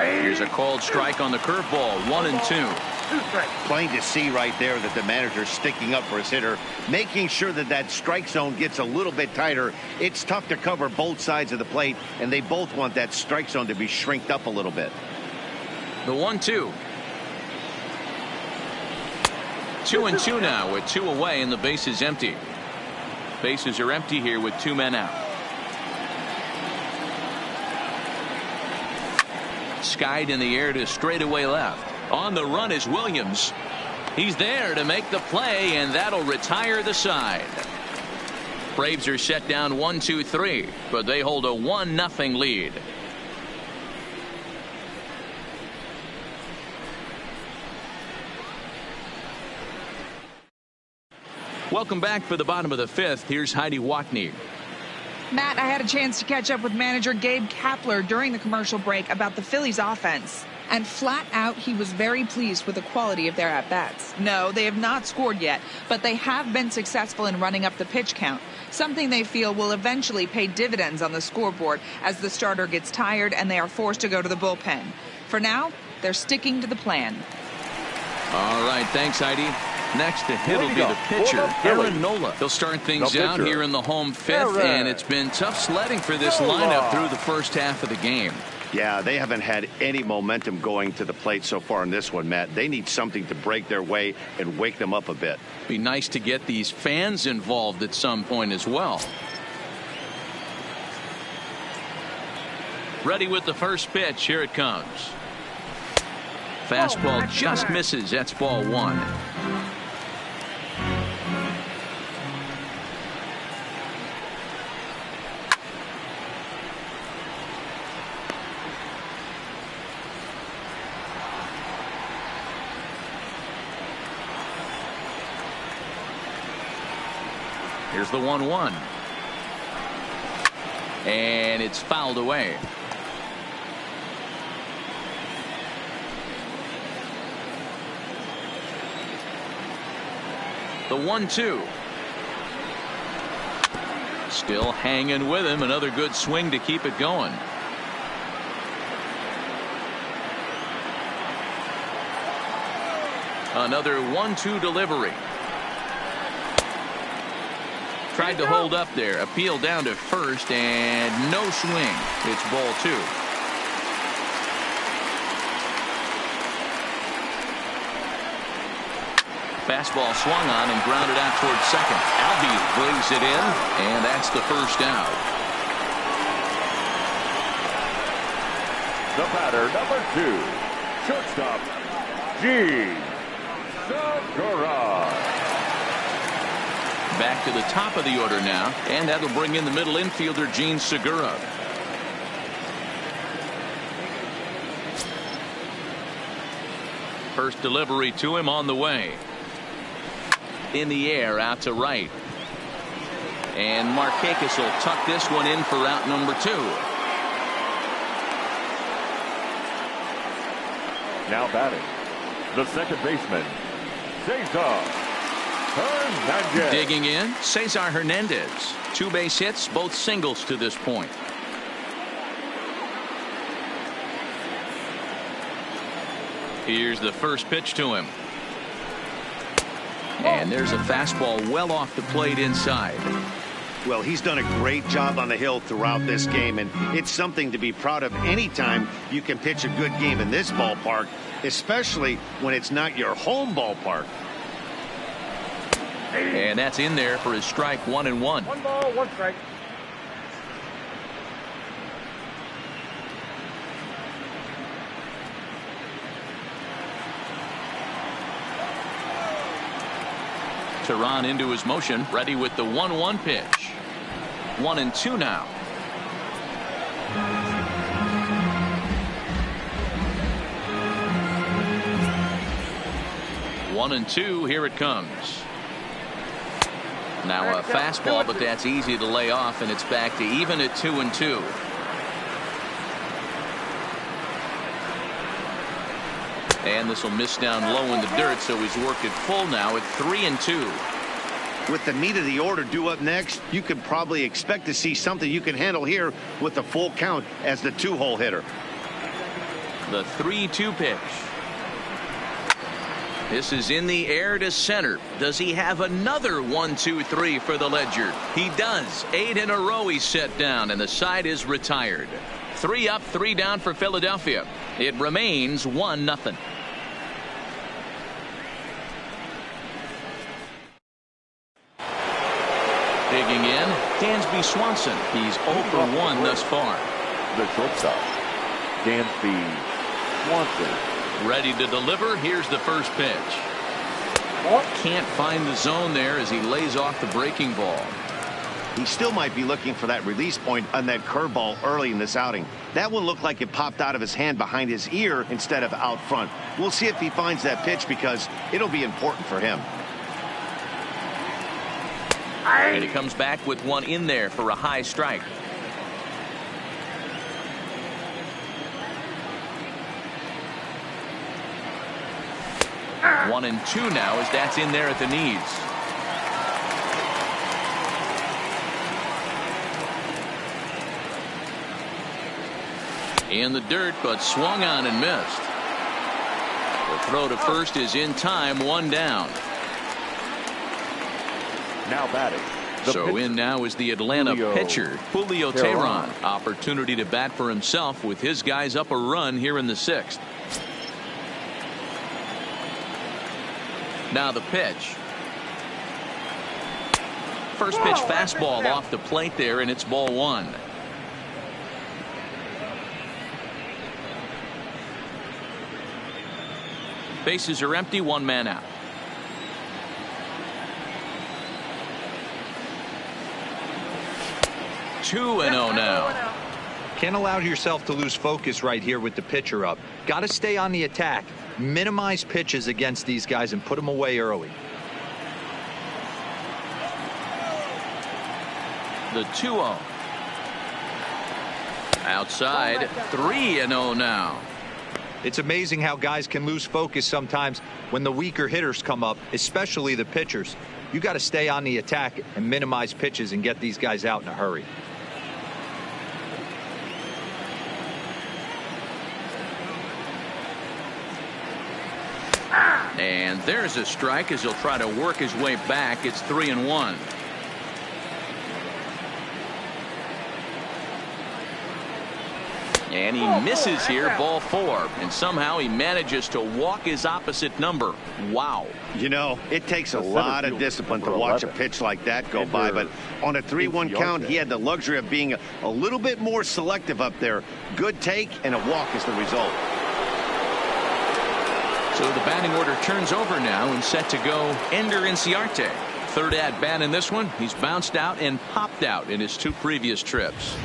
Here's a called strike on the curveball. 1-2. Plain to see right there that the manager's sticking up for his hitter, making sure that that strike zone gets a little bit tighter. It's tough to cover both sides of the plate, and they both want that strike zone to be shrinked up a little bit. The 1-2. 2-2 now with 2 away, and the base is empty. Bases are empty here with 2 men out. Skied in the air to straightaway left. On the run is Williams. He's there to make the play, and that'll retire the side. Braves are set down 1-2-3, but they hold a 1-0 lead. Welcome back for the bottom of the 5th. Here's Heidi Watney. Matt, I had a chance to catch up with manager Gabe Kapler during the commercial break about the Phillies offense. And flat out, he was very pleased with the quality of their at-bats. No, they have not scored yet, but they have been successful in running up the pitch count, something they feel will eventually pay dividends on the scoreboard as the starter gets tired and they are forced to go to the bullpen. For now, they're sticking to the plan. All right, thanks, Heidi. Next to hit will be the pitcher, Aaron Nola. He'll start things out here in the home 5th, and it's been tough sledding for this lineup through the first half of the game. Yeah, they haven't had any momentum going to the plate so far in this one, Matt. They need something to break their way and wake them up a bit. Be nice to get these fans involved at some point as well. Ready with the first pitch. Here it comes. Fastball just misses. That's ball 1. Here's the 1-1. And it's fouled away. The 1-2. Still hanging with him. Another good swing to keep it going. Another 1-2 delivery. Tried to hold up there. Appeal down to first, and no swing. It's ball 2. Fastball swung on and grounded out towards second. Albies brings it in, and that's the first out. The batter, number 2, shortstop, Gene Segura. Back to the top of the order now, and that'll bring in the middle infielder, Gene Segura. First delivery to him on the way. In the air, out to right. And Markakis will tuck this one in for out number 2. Now batting, the second baseman, Cesar Hernandez. Digging in, Cesar Hernandez. 2 base hits, both singles to this point. Here's the first pitch to him. And there's a fastball well off the plate inside. Well, he's done a great job on the hill throughout this game, and it's something to be proud of anytime you can pitch a good game in this ballpark, especially when it's not your home ballpark. And that's in there for his strike, 1-1. 1 ball, 1 strike. Tehran into his motion, ready with the 1-1 pitch. 1-2 now. One and two, here it comes. Now a fastball, but that's easy to lay off, and it's back to even at 2-2. And this will miss down low in the dirt, so he's worked it full now at 3-2. With the meat of the order due up next, you could probably expect to see something you can handle here with the full count as the 2-hole hitter. The 3-2 pitch. This is in the air to center. Does he have another 1-2-3 for the ledger? He does. 8 in a row he's set down, and the side is retired. 3 up, 3 down for Philadelphia. It remains 1-0. Digging in, Dansby Swanson. He's 0 for 1 thus far. The shortstop, Dansby Swanson. Ready to deliver. Here's the first pitch. Can't find the zone there as he lays off the breaking ball. He still might be looking for that release point on that curveball early in this outing. That one looked like it popped out of his hand behind his ear instead of out front. We'll see if he finds that pitch because it'll be important for him. And he comes back with one in there for a high strike. One and two now as that's in there at the knees. In the dirt, but swung on and missed. The throw to first is in time, 1 down. Now batting. So pitcher. in now is the Atlanta Julio pitcher, Julio Tehran. Opportunity to bat for himself with his guys up a run here in the 6th. Now the pitch. First pitch fastball off the plate there, and it's ball 1. Bases are empty, 1 man out. Two and 0 now. Can't allow yourself to lose focus right here with the pitcher up. Got to stay on the attack. Minimize pitches against these guys and put them away early. The 2-0. Outside, 3-0 now. It's amazing how guys can lose focus sometimes when the weaker hitters come up, especially the pitchers. You got to stay on the attack and minimize pitches and get these guys out in a hurry. And there's a strike as he'll try to work his way back. It's 3-1. And he misses here, ball 4. And somehow he manages to walk his opposite number. Wow. You know, it takes a lot of discipline to watch a pitch like that go by. But on a 3-1 count, he had the luxury of being a little bit more selective up there. Good take and a walk is the result. So the batting order turns over now and set to go Ender Inciarte. Third at bat in this one. He's bounced out and popped out in his 2 previous trips.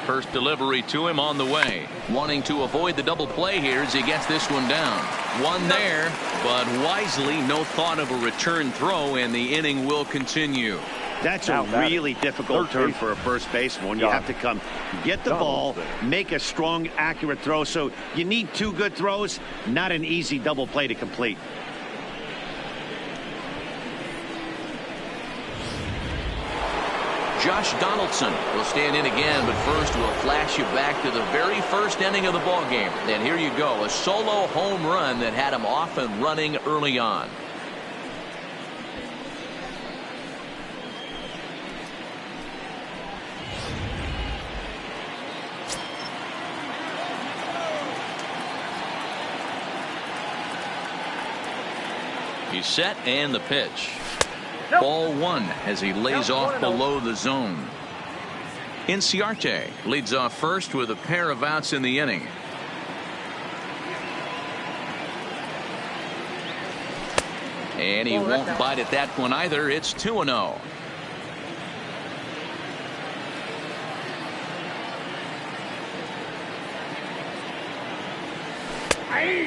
First delivery to him on the way. Wanting to avoid the double play here as he gets this one down. One there, but wisely no thought of a return throw, and the inning will continue. That's a really difficult turn for a first baseman. You have to come get the ball, make a strong, accurate throw. So you need 2 good throws, not an easy double play to complete. Josh Donaldson will stand in again, but first we'll flash you back to the very first inning of the ballgame. And here you go, a solo home run that had him off and running early on. He's set and the pitch. Ball one as he lays off below the zone. Inciarte leads off first with a pair of outs in the inning. And he won't bite at that one either. It's 2-0.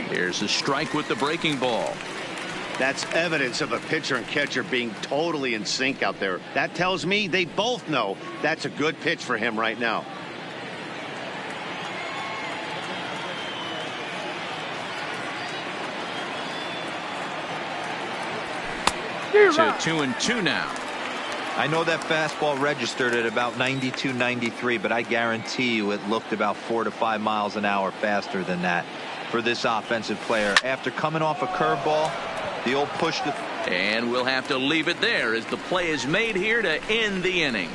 Here's a strike with the breaking ball. That's evidence of a pitcher and catcher being totally in sync out there. That tells me they both know that's a good pitch for him right now. To 2-2 now. I know that fastball registered at about 92, 93, but I guarantee you it looked about 4 to 5 miles an hour faster than that for this offensive player. After coming off a curveball, the old push to... And we'll have to leave it there as the play is made here to end the inning.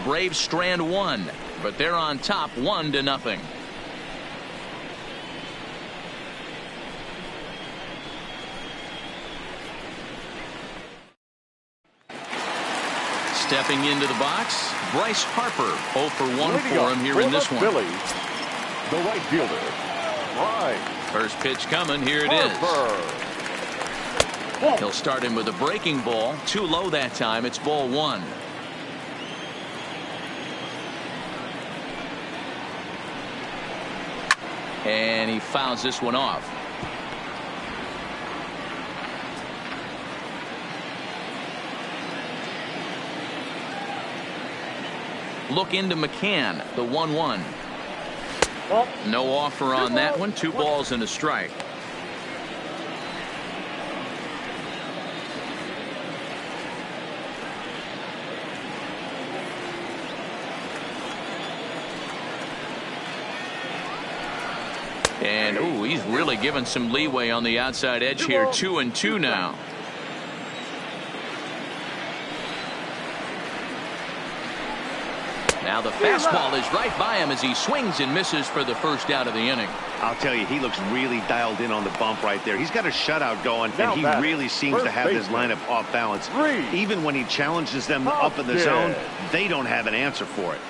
Braves strand one, but they're on top 1-0. Stepping into the box, Bryce Harper. 0 for 1 for him here in this one. Phillies, the right fielder, Bryce. First pitch coming. Here it is. He'll start him with a breaking ball. Too low that time. It's ball one. And he fouls this one off. Look into McCann, the 1-1. No offer on that one. 2 balls and a strike. And ooh, he's really given some leeway on the outside edge here. 2-2 now. Now the fastball is right by him as he swings and misses for the first out of the inning. I'll tell you, he looks really dialed in on the bump right there. He's got a shutout going, and he really seems to have his lineup off balance. Even when he challenges them up in the zone, they don't have an answer for it.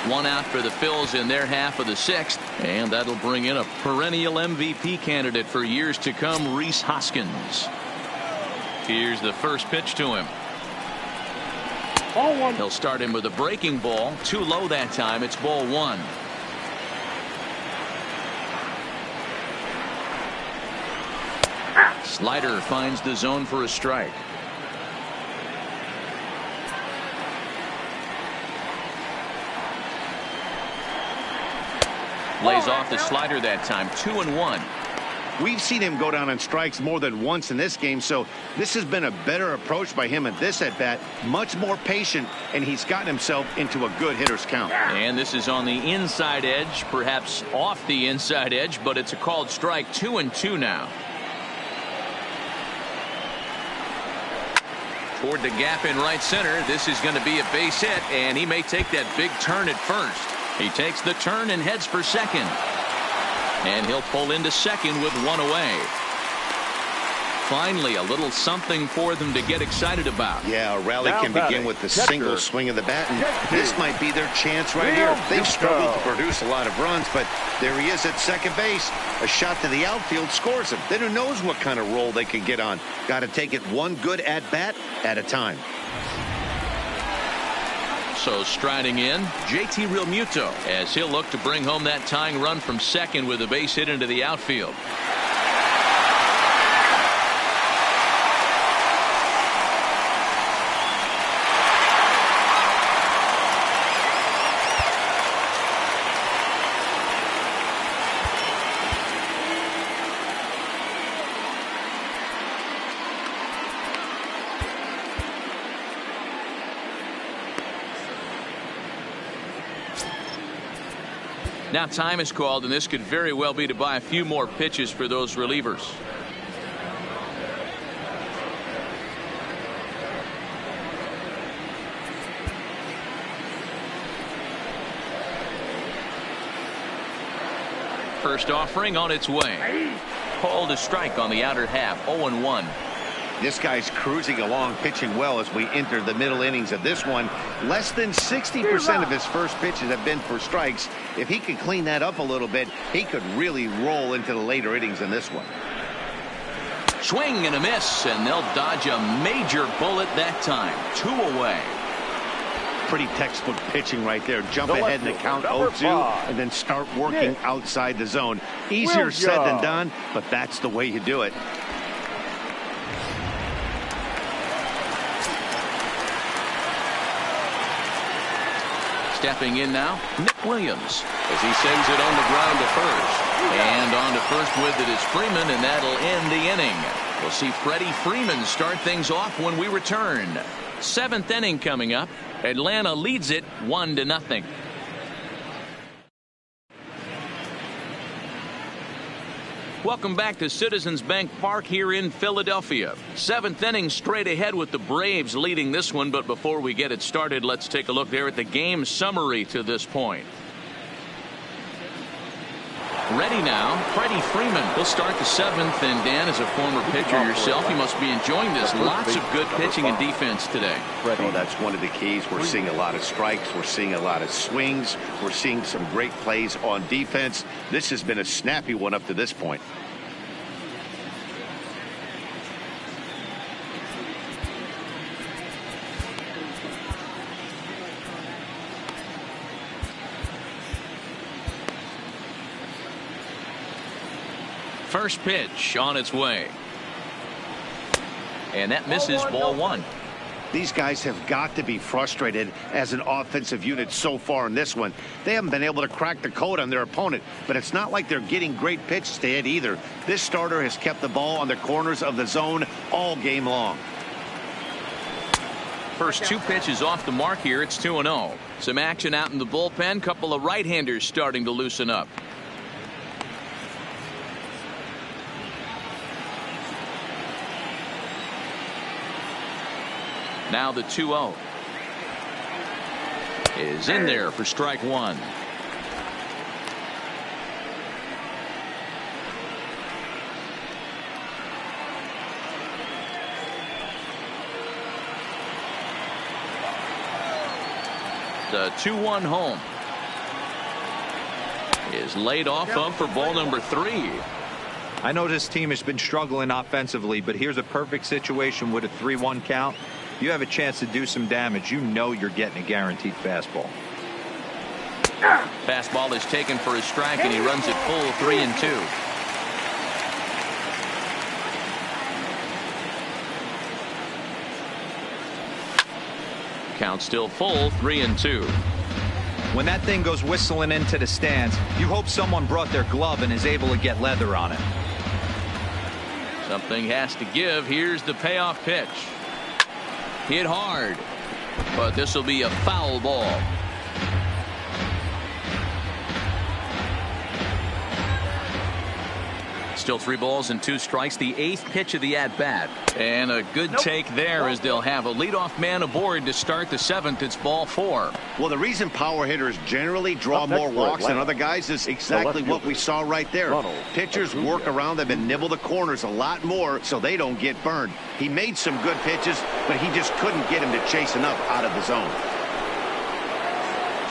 1 out for the Phils in their half of the 6th, and that'll bring in a perennial MVP candidate for years to come, Rhys Hoskins. Here's the first pitch to him. He'll start him with a breaking ball. Too low that time. It's ball one. Slider finds the zone for a strike. Lays off the slider that time. 2-1. We've seen him go down on strikes more than once in this game, so this has been a better approach by him at this at-bat. Much more patient, and he's gotten himself into a good hitter's count. And this is on the inside edge, perhaps off the inside edge, but it's a called strike. 2-2 now. Toward the gap in right center. This is going to be a base hit, and he may take that big turn at first. He takes the turn and heads for second. And he'll pull into second with 1 away. Finally, a little something for them to get excited about. Yeah, a rally can begin with the single swing of the bat, and this might be their chance right here. They've struggled to produce a lot of runs, but there he is at second base. A shot to the outfield scores him. Then who knows what kind of roll they can get on. Got to take it one good at-bat at a time. So striding in, JT Realmuto as he'll look to bring home that tying run from second with a base hit into the outfield. Now time is called, and this could very well be to buy a few more pitches for those relievers. First offering on its way. Called a strike on the outer half. 0-1. This guy's cruising along, pitching well as we enter the middle innings of this one. Less than 60% of his first pitches have been for strikes. If he could clean that up a little bit, he could really roll into the later innings in this one. Swing and a miss, and they'll dodge a major bullet that time. 2 away. Pretty textbook pitching right there. Jump ahead in the count 0-2 and then start working outside the zone. Easier said than done, but that's the way you do it. Stepping in now, Nick Williams, as he sends it on the ground to first. And on to first with it is Freeman, and that'll end the inning. We'll see Freddie Freeman start things off when we return. 7th inning coming up. Atlanta leads it 1-0. Welcome back to Citizens Bank Park here in Philadelphia. 7th inning straight ahead with the Braves leading this one. But before we get it started, let's take a look there at the game summary to this point. Ready now, Freddie Freeman. He'll start the 7th, and Dan, as a former pitcher yourself, you must be enjoying this. Lots of good pitching and defense today. Oh, that's one of the keys. We're seeing a lot of strikes. We're seeing a lot of swings. We're seeing some great plays on defense. This has been a snappy one up to this point. First pitch on its way. And that misses, ball 1. These guys have got to be frustrated as an offensive unit so far in this one. They haven't been able to crack the code on their opponent, but it's not like they're getting great pitches to hit either. This starter has kept the ball on the corners of the zone all game long. First 2 pitches off the mark here. It's 2-0. Some action out in the bullpen. Couple of right-handers starting to loosen up. Now the 2-0 is in there for strike 1. The 2-1 home is laid off of for ball number 3. I know this team has been struggling offensively, but here's a perfect situation with a 3-1 count. You have a chance to do some damage. You know you're getting a guaranteed fastball. Fastball is taken for a strike, and he runs it full 3-2. Count still full, 3-2. When that thing goes whistling into the stands, you hope someone brought their glove and is able to get leather on it. Something has to give. Here's the payoff pitch. Hit hard, but this will be a foul ball. Still 3 balls and 2 strikes. The 8th pitch of the at-bat. And a good take there as they'll have a leadoff man aboard to start the 7th. It's ball 4. Well, the reason power hitters generally draw more walks than other guys is exactly what we saw right there. Pitchers work around them and nibble the corners a lot more so they don't get burned. He made some good pitches, but he just couldn't get him to chase enough out of the zone.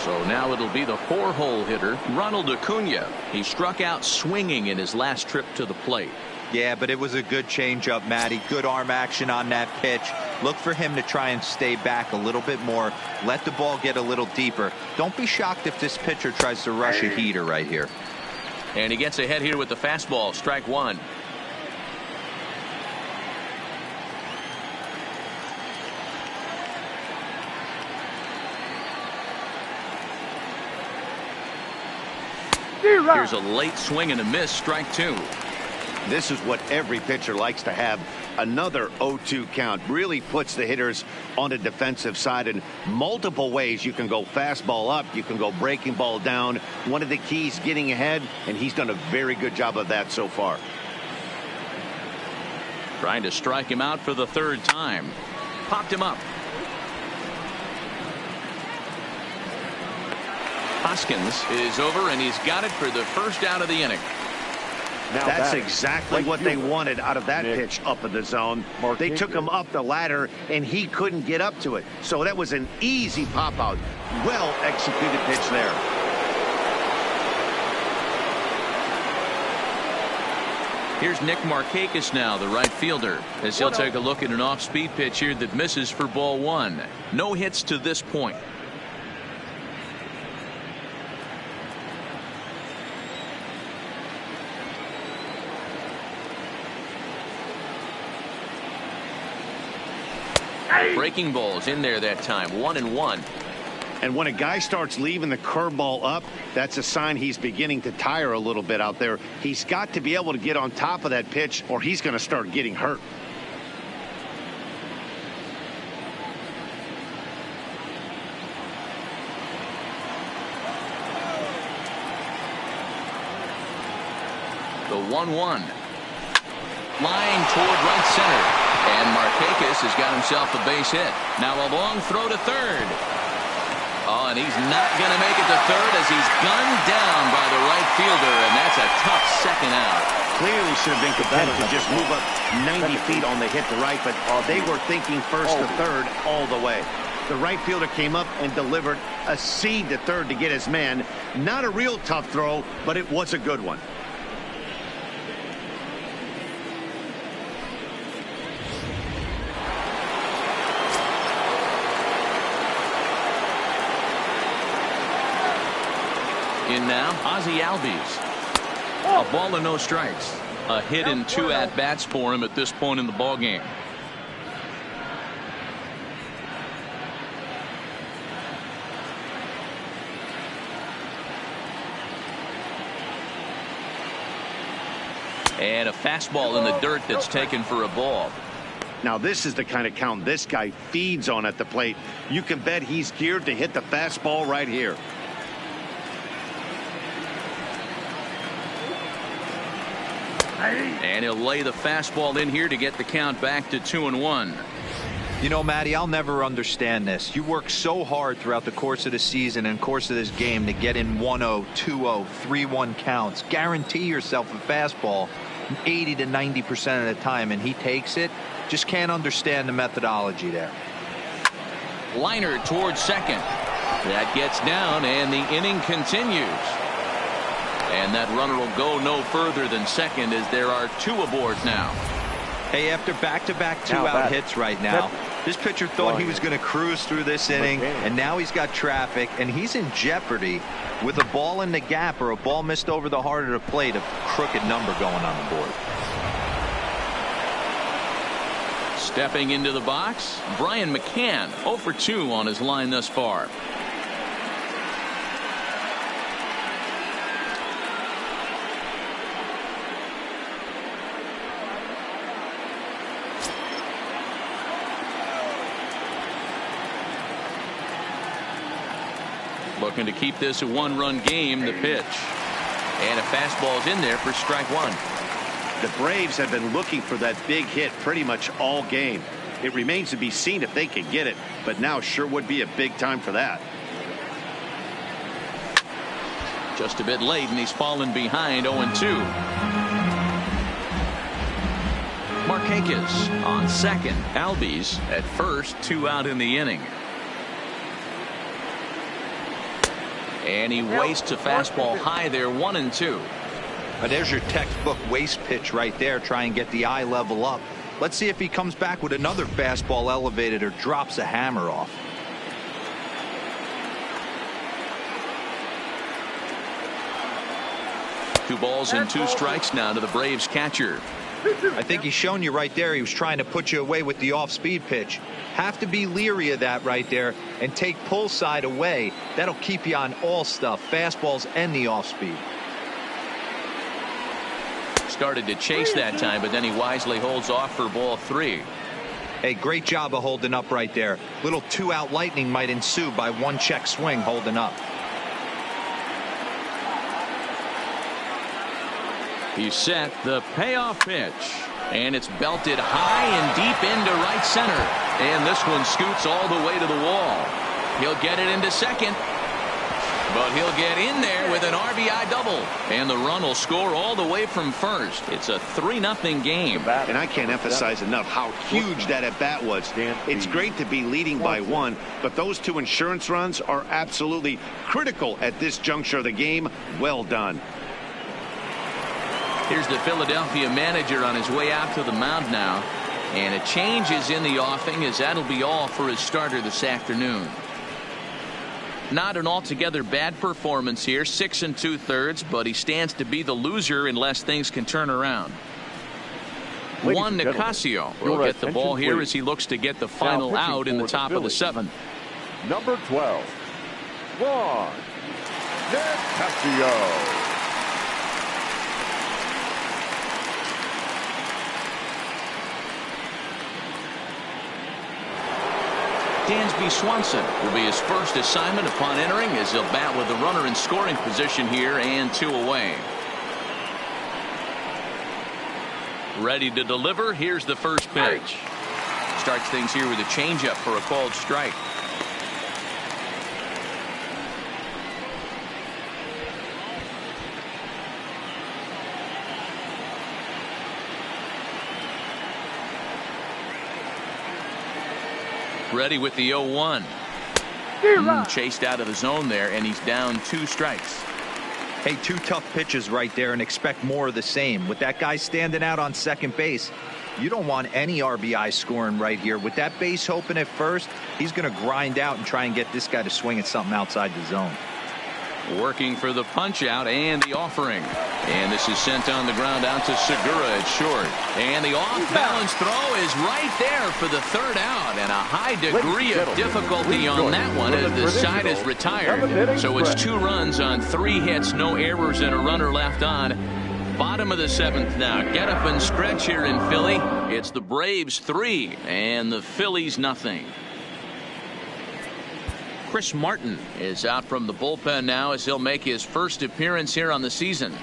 So now it'll be the 4-hole hitter, Ronald Acuna. He struck out swinging in his last trip to the plate. Yeah, but it was a good changeup, Matty. Good arm action on that pitch. Look for him to try and stay back a little bit more. Let the ball get a little deeper. Don't be shocked if this pitcher tries to rush a heater right here. And he gets ahead here with the fastball, strike 1. Here's a late swing and a miss, strike 2. This is what every pitcher likes to have. Another 0-2 count really puts the hitters on the defensive side in multiple ways. You can go fastball up, you can go breaking ball down. One of the keys, getting ahead, and he's done a very good job of that so far. Trying to strike him out for the third time. Popped him up. Hoskins is over, and he's got it for the first out of the inning. Now that's exactly what they wanted out of that pitch up in the zone. They took him up the ladder, and he couldn't get up to it. So that was an easy pop-out. Well-executed pitch there. Here's Nick Markakis now, the right fielder, as he'll take a look at an off-speed pitch here that misses for ball one. No hits to this point. Breaking balls in there that time. 1-1. And when a guy starts leaving the curveball up, that's a sign he's beginning to tire a little bit out there. He's got to be able to get on top of that pitch, or he's going to start getting hurt. The 1-1. Line toward right center. And Markakis has got himself a base hit. Now a long throw to third. Oh, and he's not going to make it to third as he's gunned down by the right fielder, and that's a tough second out. Clearly should have been content to just move up 90 feet on the hit to right, but they were thinking first to third all the way. The right fielder came up and delivered a seed to third to get his man. Not a real tough throw, but it was a good one. In now, Ozzie Albies. A ball and no strikes. A hit and 2 at-bats for him at this point in the ballgame. And a fastball in the dirt that's taken for a ball. Now this is the kind of count this guy feeds on at the plate. You can bet he's geared to hit the fastball right here. And he'll lay the fastball in here to get the count back to 2-1. You know, Matty, I'll never understand this. You work so hard throughout the course of the season and course of this game to get in 1-0, 2-0, 3-1 counts. Guarantee yourself a fastball 80 to 90% of the time, and he takes it. Just can't understand the methodology there. Liner towards second. That gets down, and the inning continues. And that runner will go no further than second as there are 2 aboard now. Hey, after back-to-back 2-out hits right now, this pitcher thought he was going to cruise through this inning, and now he's got traffic, and he's in jeopardy with a ball in the gap or a ball missed over the heart of the plate, a crooked number going on the board. Stepping into the box, Brian McCann, 0 for 2 on his line thus far. Looking to keep this a 1-run game, the pitch. And a fastball's in there for strike 1. The Braves have been looking for that big hit pretty much all game. It remains to be seen if they can get it, but now sure would be a big time for that. Just a bit late, and he's fallen behind 0-2. Markakis on second. Albies at first, 2 out in the inning. And he wastes a fastball high there, 1-2. There's your textbook waste pitch right there. Try and get the eye level up. Let's see if he comes back with another fastball elevated or drops a hammer off. Two balls and 2 strikes now to the Braves catcher. I think he's shown you right there. He was trying to put you away with the off-speed pitch. Have to be leery of that right there and take pull side away. That'll keep you on all stuff, fastballs and the off-speed. started to chase that time, but then he wisely holds off for ball 3. Hey, great job of holding up right there. Little 2-out lightning might ensue by 1 check swing holding up. He's set the payoff pitch, and it's belted high and deep into right center, and this one scoots all the way to the wall. He'll get it into second, but he'll get in there with an RBI double, and the run will score all the way from first. It's a 3-0 game. And I can't emphasize enough how huge that at bat was. It's great to be leading by 1, but those 2 insurance runs are absolutely critical at this juncture of the game. Well done. Here's the Philadelphia manager on his way out to the mound now, and a change is in the offing, as that'll be all for his starter this afternoon. Not an altogether bad performance here, 6 2/3, but he stands to be the loser unless things can turn around. Juan Nicasio will get the ball here as he looks to get the final out in the top of the 7th. Number 12, Juan Nicasio. Dansby Swanson will be his first assignment upon entering, as he'll bat with the runner in scoring position here and 2 away. Ready to deliver. Here's the first pitch. Starts things here with a changeup for a called strike. Ready with the 0-1. Chased out of the zone there, and he's down 2 strikes. Hey, 2 tough pitches right there, and expect more of the same. With that guy standing out on second base, you don't want any RBI scoring right here. With that base open at first, he's going to grind out and try and get this guy to swing at something outside the zone. Working for the punch out and the offering. And this is sent on the ground out to Segura at short. And the off-balance throw is right there for the 3rd out. And a high degree of difficulty on that one as the side is retired. So it's 2 runs on 3 hits, no errors, and a runner left on. Bottom of the 7th now. Get up and stretch here in Philly. It's the Braves 3 and the Phillies nothing. Chris Martin is out from the bullpen now as he'll make his first appearance here on the season.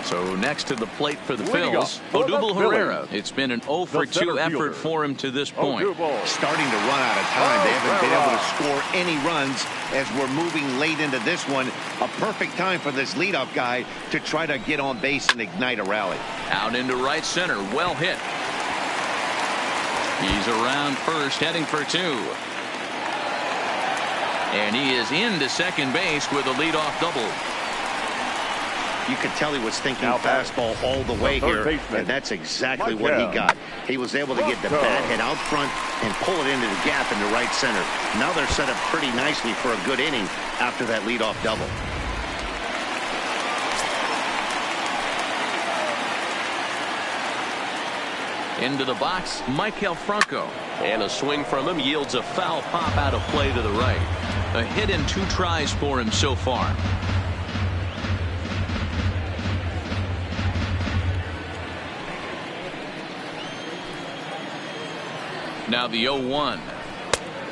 So next to the plate for the Phils, Odubel Herrera. It's been an 0 for 2 effort for him to this point. Starting to run out of time. They haven't been able to score any runs as we're moving late into this one. A perfect time for this leadoff guy to try to get on base and ignite a rally. Out into right center. Well hit. He's around first, heading for 2. And he is into second base with a leadoff double. You could tell he was thinking fastball all the way here, and that's exactly what he got. He was able to get the bat head out front and pull it into the gap into right center. Now they're set up pretty nicely for a good inning after that leadoff double. Into the box, Maikel Franco. And a swing from him yields a foul pop out of play to the right. A hit in 2 tries for him so far. Now the 0-1.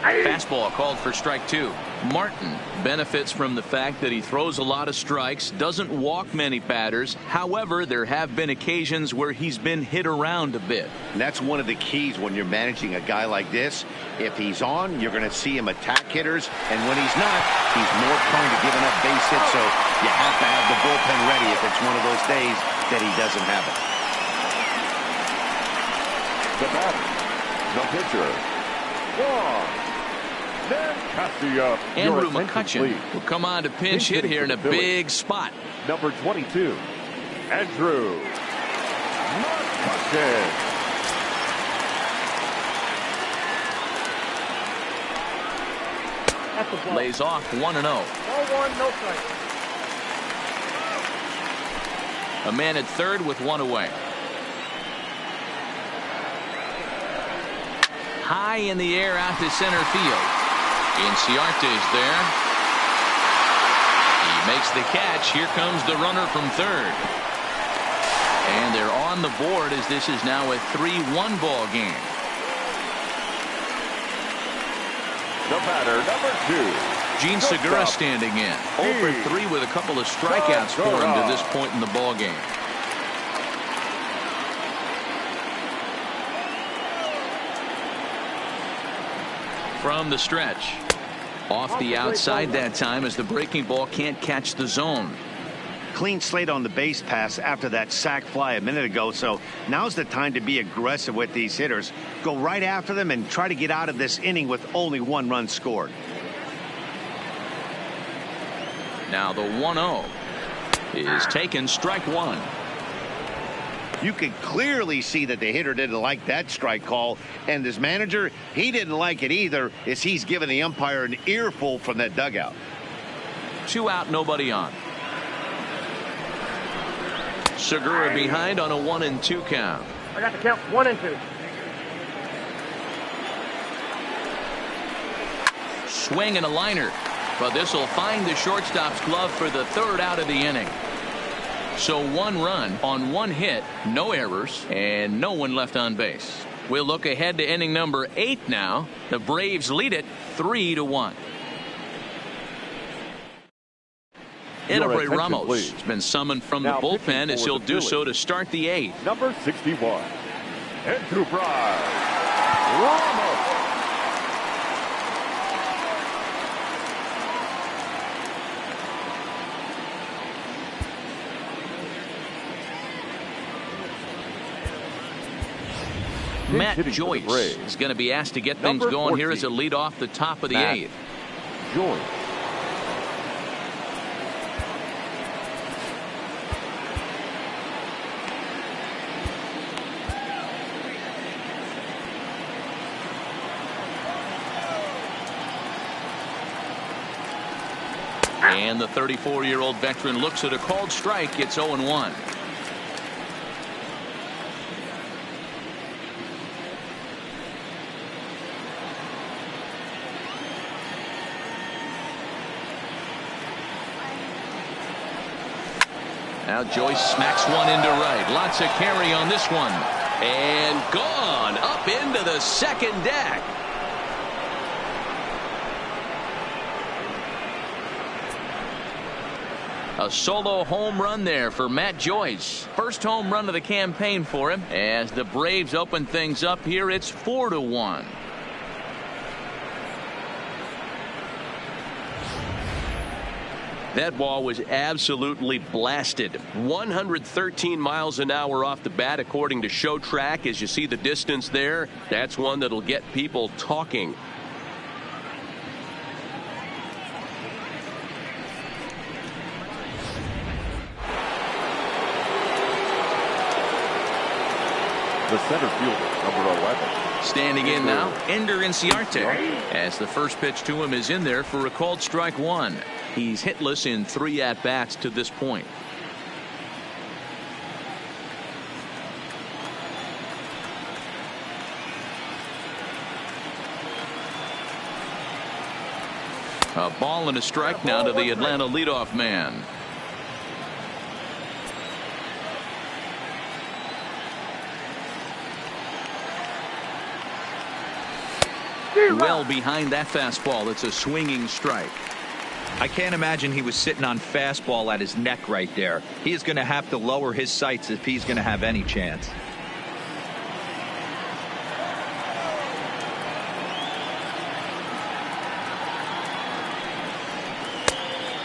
Fastball called for strike 2. Martin benefits from the fact that he throws a lot of strikes, doesn't walk many batters. However, there have been occasions where he's been hit around a bit. And that's one of the keys when you're managing a guy like this. If he's on, you're going to see him attack hitters, and when he's not, he's more prone to giving up base hits, so you have to have the bullpen ready if it's one of those days that he doesn't have it. The batter, the pitcher, Juan Nicasio. Andrew McCutchen will come on to pinch hit here in a big spot. Number 22, Andrew McCutchen. Lays off 1-0. 0-1, no strike. A man at third with 1 away. High in the air out to center field. Inciarte is there. makes the catch. Here comes the runner from third. And they're on the board as this is now a 3-1 ball game. The batter, number 2. Gene Segura standing in. 0 for 3 with a couple of strikeouts for him to this point in the ball game. From the stretch. Off the outside that time as the breaking ball can't catch the zone. Clean slate on the base pass after that sac fly a minute ago, so now's the time to be aggressive with these hitters. Go right after them and try to get out of this inning with only 1 run scored. Now the 1-0 is taken, strike 1. You can clearly see that the hitter didn't like that strike call, and this manager, he didn't like it either, as he's giving the umpire an earful from that dugout. 2 out, nobody on. Segura behind on a 1-2 count. I got the count 1 and 2. Swing and a liner, but this will find the shortstop's glove for the 3rd out of the inning. So 1 run on 1 hit, no errors, and no one left on base. We'll look ahead to inning number 8 now. The Braves lead it 3-1. Eloy Ramos has been summoned from the bullpen as he'll do so to start the 8th. Number 61. Enterprise. Ramos. Matt Joyce is going to be asked to get things going here as a lead off the top of the 8th. Joyce. And the 34-year-old veteran looks at a called strike. It's 0-1. Now Joyce smacks one into right. Lots of carry on this one. And gone up into the second deck. A solo home run there for Matt Joyce. First home run of the campaign for him. As the Braves open things up here, it's 4-1. That ball was absolutely blasted. 113 miles an hour off the bat, according to Show Track. As you see the distance there, that's one that'll get people talking. The center fielder, number 11. Standing in now, Ender Inciarte, as the first pitch to him is in there for a called strike 1. He's hitless in 3 at-bats to this point. A ball and a strike now to the Atlanta leadoff man. Well behind that fastball. It's a swinging strike. I can't imagine he was sitting on fastball at his neck right there. He is going to have to lower his sights if he's going to have any chance.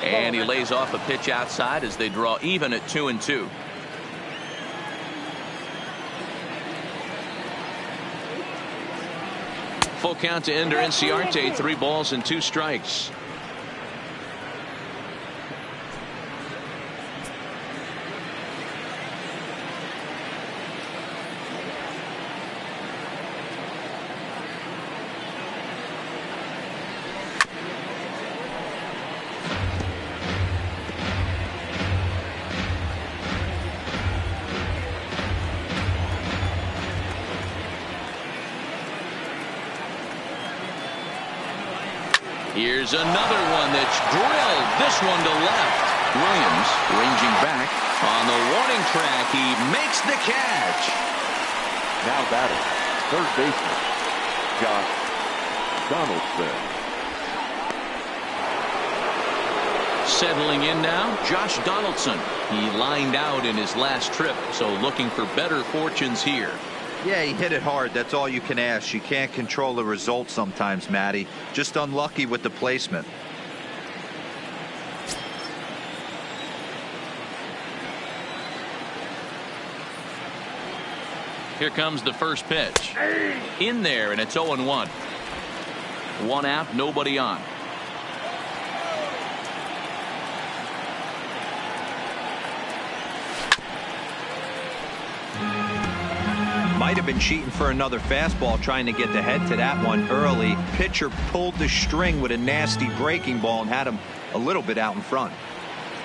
And he lays off a pitch outside as they draw even at 2-2. Full count to Ender Inciarte. 3 balls and 2 strikes. Here's another one that's drilled. This one to left. Williams ranging back on the warning track. He makes the catch. Now batting, third baseman, Josh Donaldson. Settling in now, Josh Donaldson. He lined out in his last trip, so looking for better fortunes here. Yeah, he hit it hard. That's all you can ask. You can't control the result sometimes, Matty. Just unlucky with the placement. Here comes the first pitch. In there, and it's 0-1. One out, nobody on. Might have been cheating for another fastball, trying to get the head to that one early. Pitcher pulled the string with a nasty breaking ball and had him a little bit out in front.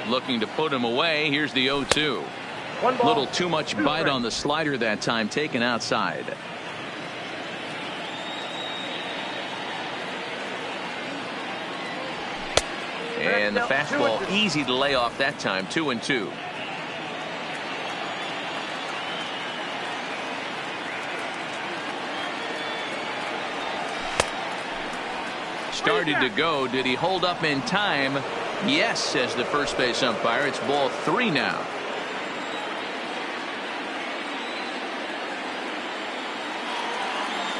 Looking to put him away. Here's the 0-2. Little too much bite on the slider that time, taken outside. And the fastball easy to lay off that time. 2-2. Started to go. Did he hold up in time? Yes, says the first base umpire. It's ball 3 now.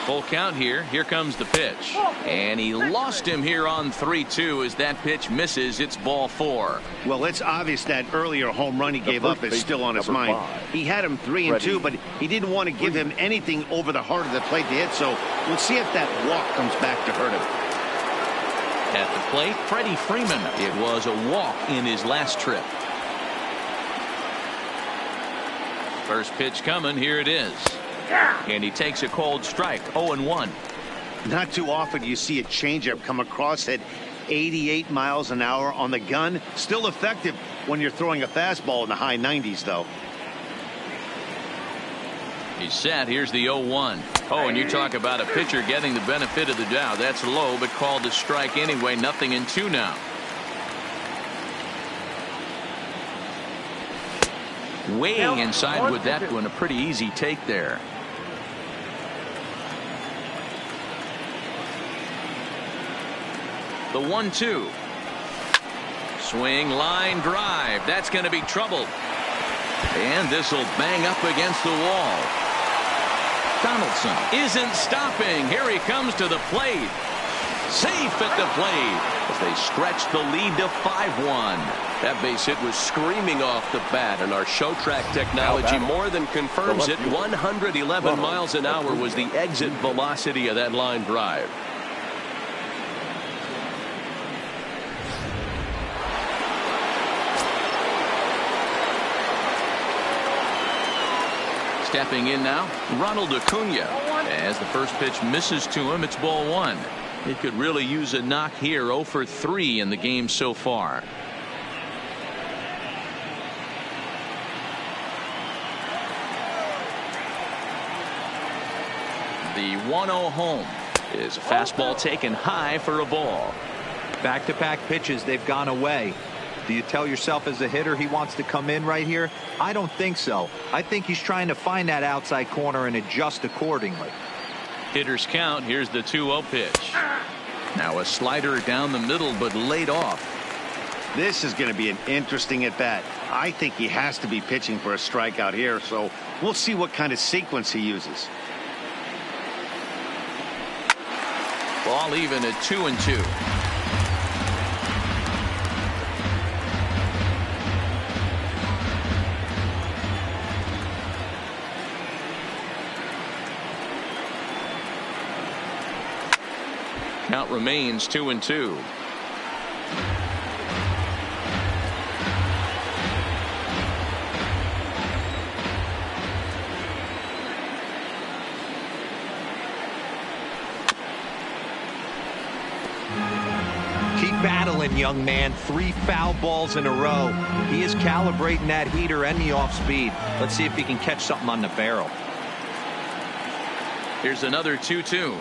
Full count here. Here comes the pitch. And he lost him here on 3-2 as that pitch misses. It's ball 4. Well, it's obvious that earlier home run he gave up is still on his mind. He had him 3-2, but he didn't want to give him anything over the heart of the plate to hit, so we'll see if that walk comes back to hurt him. At the plate, Freddie Freeman. It was a walk in his last trip. First pitch coming. Here it is. And he takes a cold strike. 0-1. Not too often you see a changeup come across at 88 miles an hour on the gun. Still effective when you're throwing a fastball in the high 90s, though. He's set. Here's the 0-1. Oh, and you talk about a pitcher getting the benefit of the doubt. That's low, but called a strike anyway. 0-2 now. Weighing inside with that one. A pretty easy take there. The 1-2. Swing, line, drive. That's going to be trouble. And this will bang up against the wall. Donaldson isn't stopping. Here he comes to the plate. Safe at the plate as they stretch the lead to 5-1. That base hit was screaming off the bat, and our show track technology more than confirms it. 111 miles an hour was the exit velocity of that line drive. Stepping in now, Ronald Acuna. As the first pitch misses to him, it's ball 1. He could really use a knock here. 0 for 3 in the game so far. The 1-0 home is a fastball taken high for a ball. Back-to-back pitches, they've gone away. Do you tell yourself as a hitter he wants to come in right here? I don't think so. I think he's trying to find that outside corner and adjust accordingly. Hitters count. Here's the 2-0 pitch. Now a slider down the middle, but laid off. This is going to be an interesting at bat. I think he has to be pitching for a strikeout here, so we'll see what kind of sequence he uses. Ball even at 2-2. Count remains 2-2. Keep battling, young man. 3 foul balls in a row. He is calibrating that heater and the off speed. Let's see if he can catch something on the barrel. Here's another 2-2.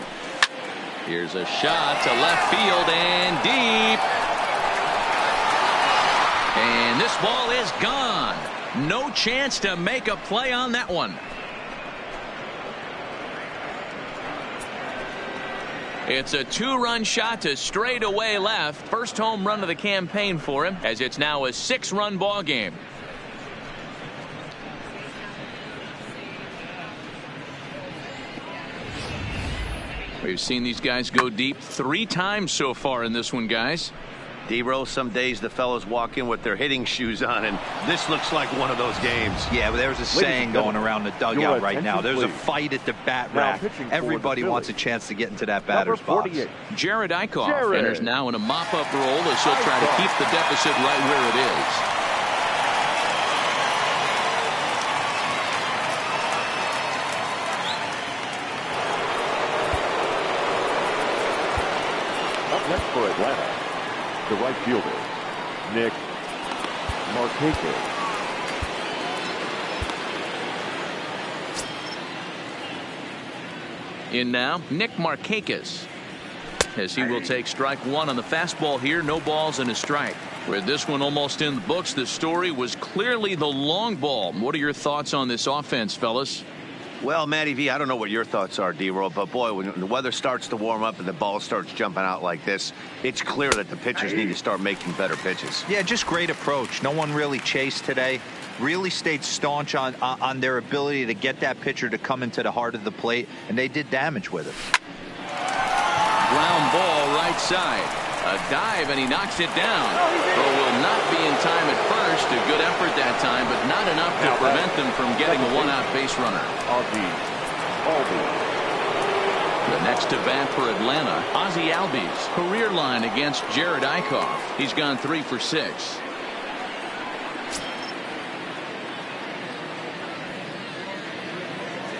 Here's a shot to left field and deep. And this ball is gone. No chance to make a play on that one. It's a 2-run shot to straightaway left. First home run of the campaign for him, as it's now a 6-run ball game. We've seen these guys go deep 3 times so far in this one, guys. D-Roll, some days the fellas walk in with their hitting shoes on, and this looks like one of those games. Yeah, but there's a saying going around the dugout right now. There's a fight at the bat rack. Everybody wants a chance to get into that batter's box. Jared Eichhoff enters now in a mop-up role as he'll try to keep the deficit right where it is. Up next for Atlanta, the right fielder, Nick Markakis. In now, Nick Markakis, as he will take strike 1 on the fastball here. No balls and a strike. With this one almost in the books, the story was clearly the long ball. What are your thoughts on this offense, fellas? Well, Matty V, I don't know what your thoughts are, D-Roll, but boy, when the weather starts to warm up and the ball starts jumping out like this, it's clear that the pitchers need to start making better pitches. Yeah, just great approach. No one really chased today. Really stayed staunch on their ability to get that pitcher to come into the heart of the plate, and they did damage with it. Ground ball right side. A dive, and he knocks it down. Throw will not be in time at first. A good effort that time, but not enough to prevent them from getting a 1-out base runner. The next to bat for Atlanta, Ozzie Albies. Career line against Jared Eichhoff. He's gone 3 for 6.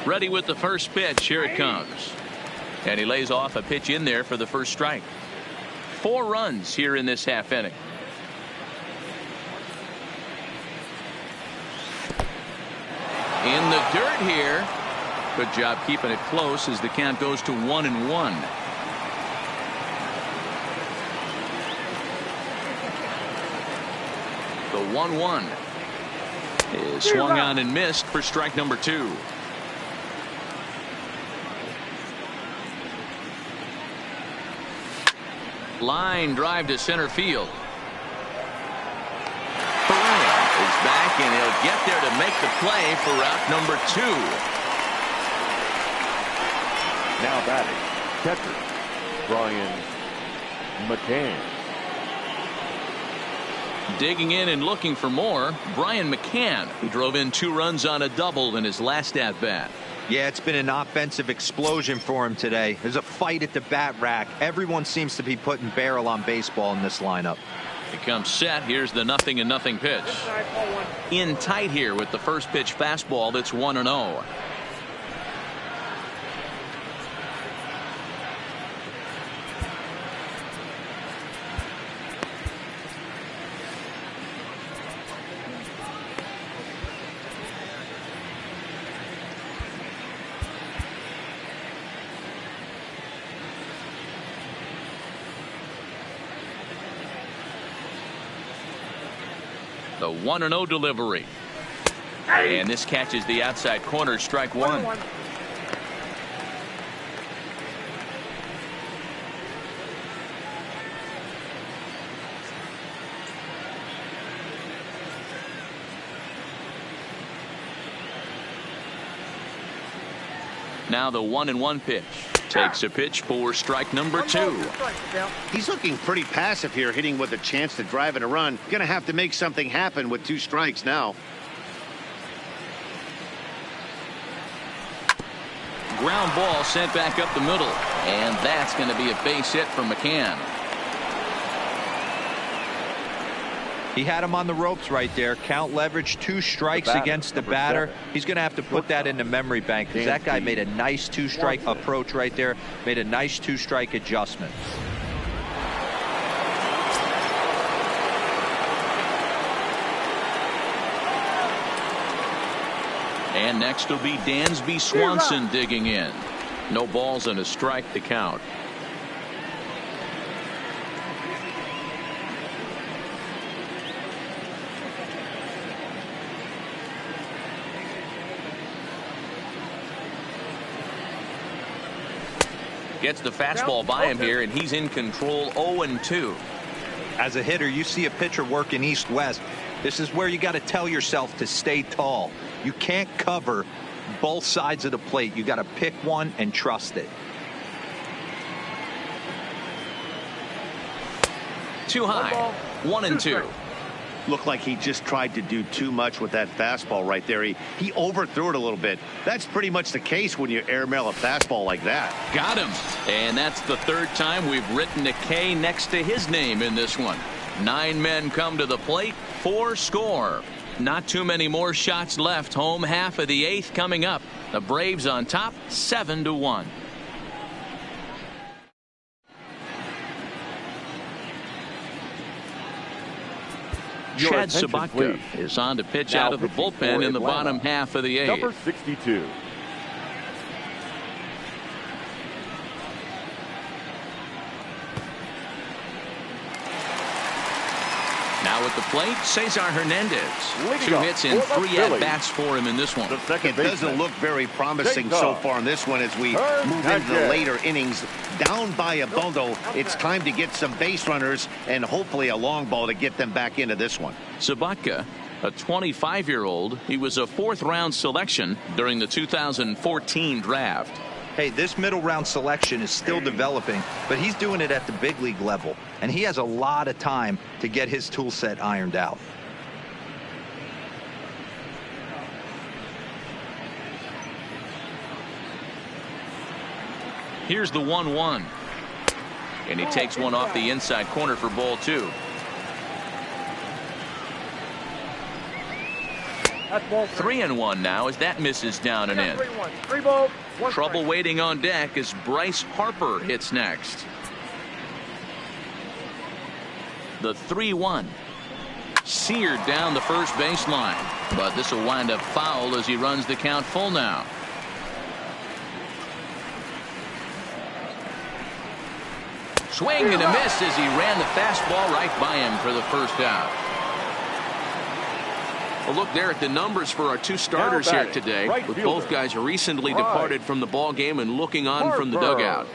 Ready with the first pitch. Here it comes. And he lays off a pitch in there for the first strike. 4 runs here in this half inning. In the dirt here. Good job keeping it close as the count goes to 1-1. The 1-1 is swung on and missed for strike number 2. Line drive to center field. Brian is back, and he'll get there to make the play for route number 2. Now batting, catcher, Brian McCann. Digging in and looking for more, Brian McCann, who drove in 2 runs on a double in his last at-bat. Yeah, it's been an offensive explosion for him today. There's a fight at the bat rack. Everyone seems to be putting barrel on baseball in this lineup. It comes set. Here's the 0-0 pitch. In tight here with the first pitch fastball. That's 1-0. The 1-0 delivery. And this catches the outside corner. Strike 1. Now the 1-1 pitch. Takes a pitch for strike number 2. He's looking pretty passive here, hitting with a chance to drive in a run. Going to have to make something happen with 2 strikes now. Ground ball sent back up the middle. And that's going to be a base hit from McCann. He had him on the ropes right there. Count leverage, 2 strikes against the batter. He's going to have to put that in the memory bank because that guy made a nice 2-strike approach right there. Made a nice 2-strike adjustment. And next will be Dansby Swanson digging in. No balls and a strike to count. Gets the fastball by him here, and he's in control 0-2. As a hitter, you see a pitcher working east-west. This is where you got to tell yourself to stay tall. You can't cover both sides of the plate. You got to pick one and trust it. Too high. 1-2. Looked like he just tried to do too much with that fastball right there. He overthrew it a little bit. That's pretty much the case when you airmail a fastball like that. Got him. And that's the third time we've written a K next to his name in this one. 9 men come to the plate, 4 score. Not too many more shots left. Home half of the 8th coming up. The Braves on top, 7-1. Chad Sabatka is on to pitch out of the bullpen in the bottom half of the 8th. Number 62. Now at the plate, Cesar Hernandez. 2 hits and 3 at-bats for him in this one. It doesn't look very promising so far in this one as we move into the later innings. Down by a bundle, it's time to get some base runners and hopefully a long ball to get them back into this one. Sabatka, a 25-year-old. He was a 4th-round selection during the 2014 draft. Hey, this middle round selection is still developing, but he's doing it at the big league level, and he has a lot of time to get his tool set ironed out. Here's the 1-1. And he takes one off the inside corner for ball 2. That's ball 3-1 now as that misses down and in. 3 balls, 1 Trouble strike. waiting on deck as Bryce Harper hits next. The 3-1. Seared down the first baseline. But this will wind up foul as he runs the count full now. Swing and a miss as he ran the fastball right by him for the first out. Well, look there at the numbers for our 2 starters here today. With both guys recently departed from the ball game and looking on from the dugout.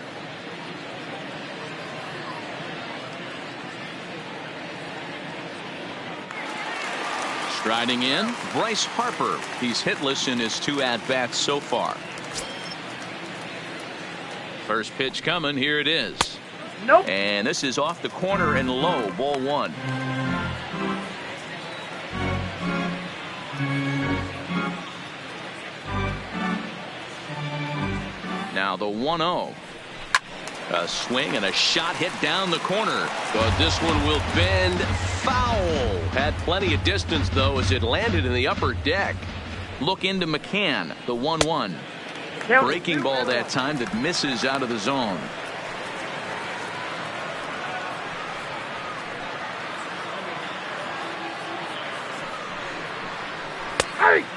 Striding in, Bryce Harper. He's hitless in his 2 at-bats so far. First pitch coming. Here it is. Nope. And this is off the corner and low. Ball 1. Now the 1-0. A swing and a shot hit down the corner. But this one will bend foul. Had plenty of distance, though, as it landed in the upper deck. Look into McCann, the 1-1. Breaking ball that time that misses out of the zone.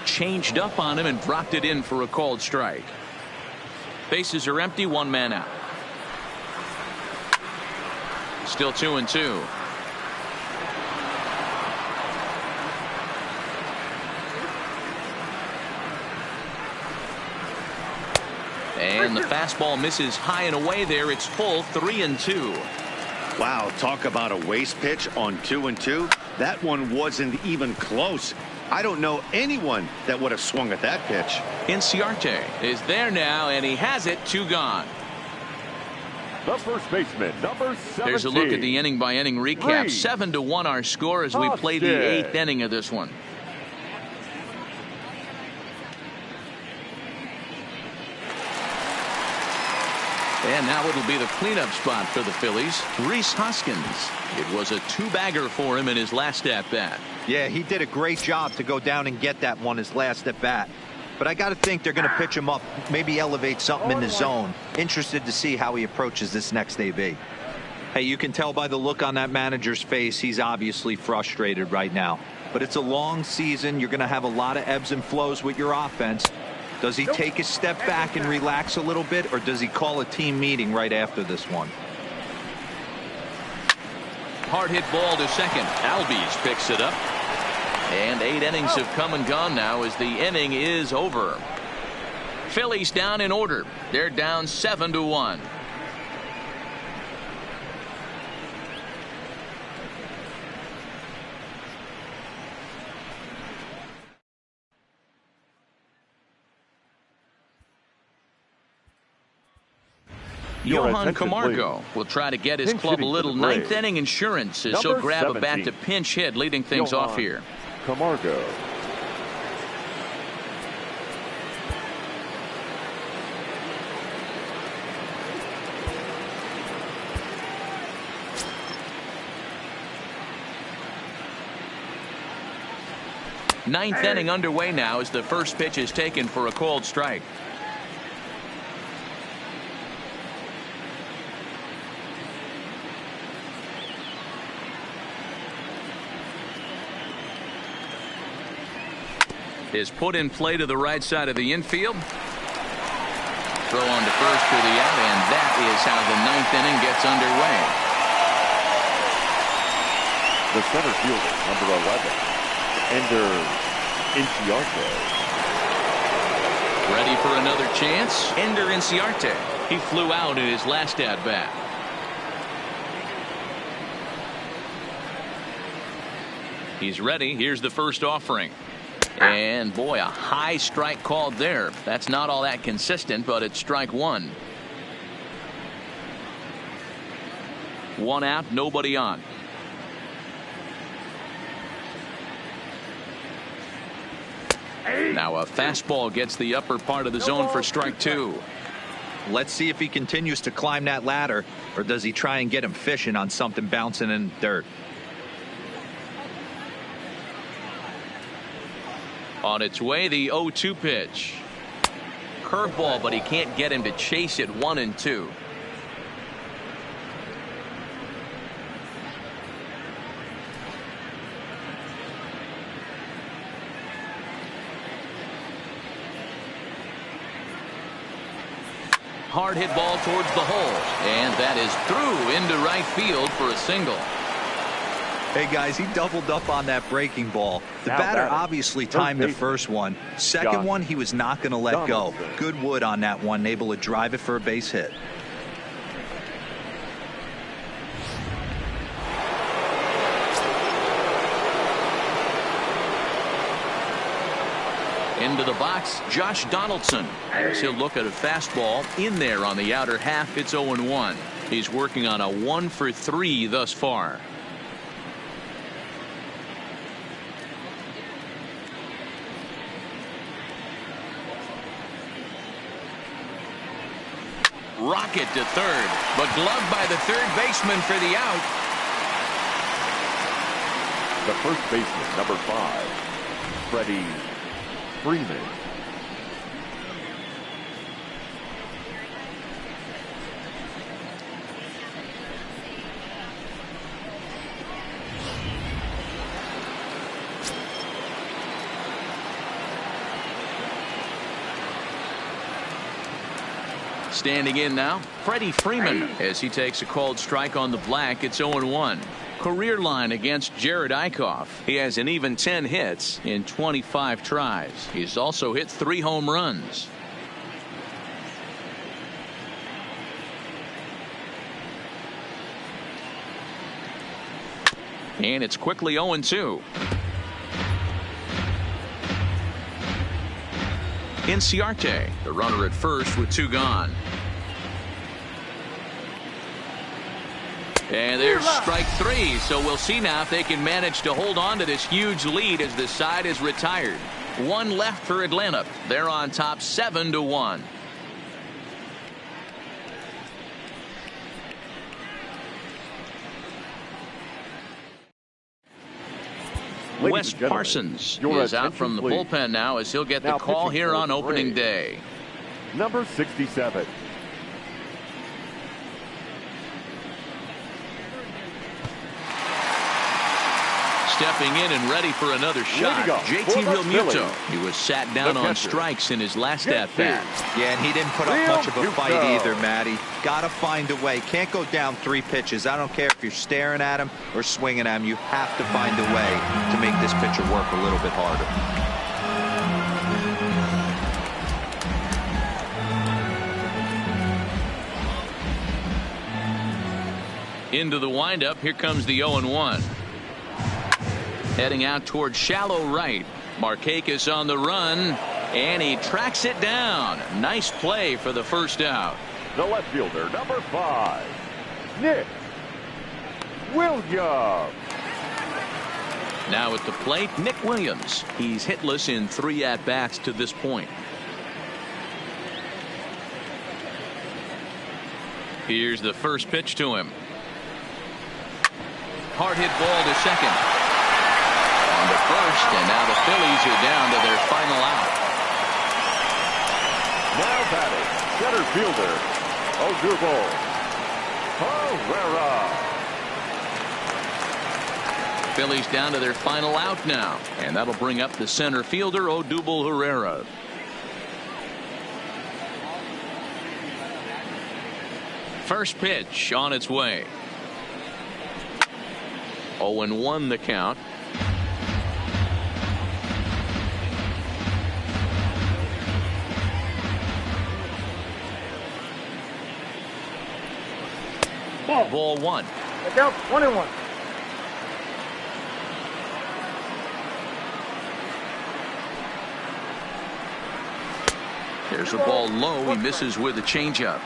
Changed up on him and dropped it in for a called strike. Bases are empty, 1 man out. Still 2-2. And the fastball misses high and away there. It's full, 3-2. Wow, talk about a waste pitch on 2-2. That one wasn't even close. I don't know anyone that would have swung at that pitch. Inciarte is there now, and he has it. 2 gone. The first baseman, number 17. There's a look at the inning-by-inning recap. 7-1 our score as we play the 8th inning of this one. And now it'll be the cleanup spot for the Phillies. Rhys Hoskins. It was a 2-bagger for him in his last at-bat. Yeah, he did a great job to go down and get that one his last at-bat. But I got to think they're going to pitch him up, maybe elevate something in the zone. Interested to see how he approaches this next AB. Hey, you can tell by the look on that manager's face, he's obviously frustrated right now. But it's a long season. You're going to have a lot of ebbs and flows with your offense. Does he take a step back and relax a little bit, or does he call a team meeting right after this one? Hard hit ball to second. Albies picks it up. And 8 innings have come and gone now as the inning is over. Phillies down in order. They're down 7-1. Johan Camargo will try to get his club a little ninth inning insurance as he'll grab a bat to pinch hit, leading things off here. Camargo. Ninth inning underway now as the first pitch is taken for a called strike. Is put in play to the right side of the infield. Throw on to first for the out, and that is how the ninth inning gets underway. The center fielder, number 11. Ender Inciarte. Ready for another chance? Ender Inciarte. He flew out in his last at bat. He's ready. Here's the first offering. And boy, a high strike called there. That's not all that consistent, but it's strike one. One out, nobody on. Now a fastball gets the upper part of the zone for strike two. Let's see if he continues to climb that ladder, or does he try and get him fishing on something bouncing in the dirt. On its way, the 0-2 pitch. Curveball, but he can't get him to chase it 1-2. Hard hit ball towards the hole, and that is through into right field for a single. Hey guys, he doubled up on that breaking ball. The batter obviously timed the first one. Second one, he was not going to let go. Good wood on that one, able to drive it for a base hit. Into the box, Josh Donaldson. As he'll look at a fastball in there on the outer half. It's 0-1. He's working on a 1-for-3 thus far. Rocket to third, but gloved by the third baseman for the out. The first baseman, number 5, Freddie Freeman. Standing in now, Freddie Freeman, as he takes a called strike on the black. It's 0-1. Career line against Jared Eichhoff. He has an even 10 hits in 25 tries. He's also hit 3 home runs. And it's quickly 0-2. Inciarte, the runner at first with 2 gone. And there's strike 3. So we'll see now if they can manage to hold on to this huge lead as the side is retired. 1 left for Atlanta. They're on top 7-1. Wes Parsons is out from the bullpen now as he'll get the call here on opening day. Number 67. Stepping in and ready for another shot, JT Realmuto. He was sat down on strikes in his last at-bat. Yeah, and he didn't put up much of a fight either, Matty. Got to find a way. Can't go down 3 pitches. I don't care if you're staring at him or swinging at him. You have to find a way to make this pitcher work a little bit harder. Into the windup. Here comes the 0-1. Heading out towards shallow right. Markakis on the run, and he tracks it down. Nice play for the first out. the left fielder, number 5, Nick Williams. Now at the plate, Nick Williams. He's hitless in 3 at-bats to this point. Here's the first pitch to him. Hard hit ball to second. On to first, and now the Phillies are down to their final out. Now batting, center fielder, Odubel Herrera. Phillies down to their final out now, and that'll bring up the center fielder, Odubel Herrera. First pitch on its way. 0-1 the count. Ball 1. The count 1-1. There's a ball low. He misses with a changeup.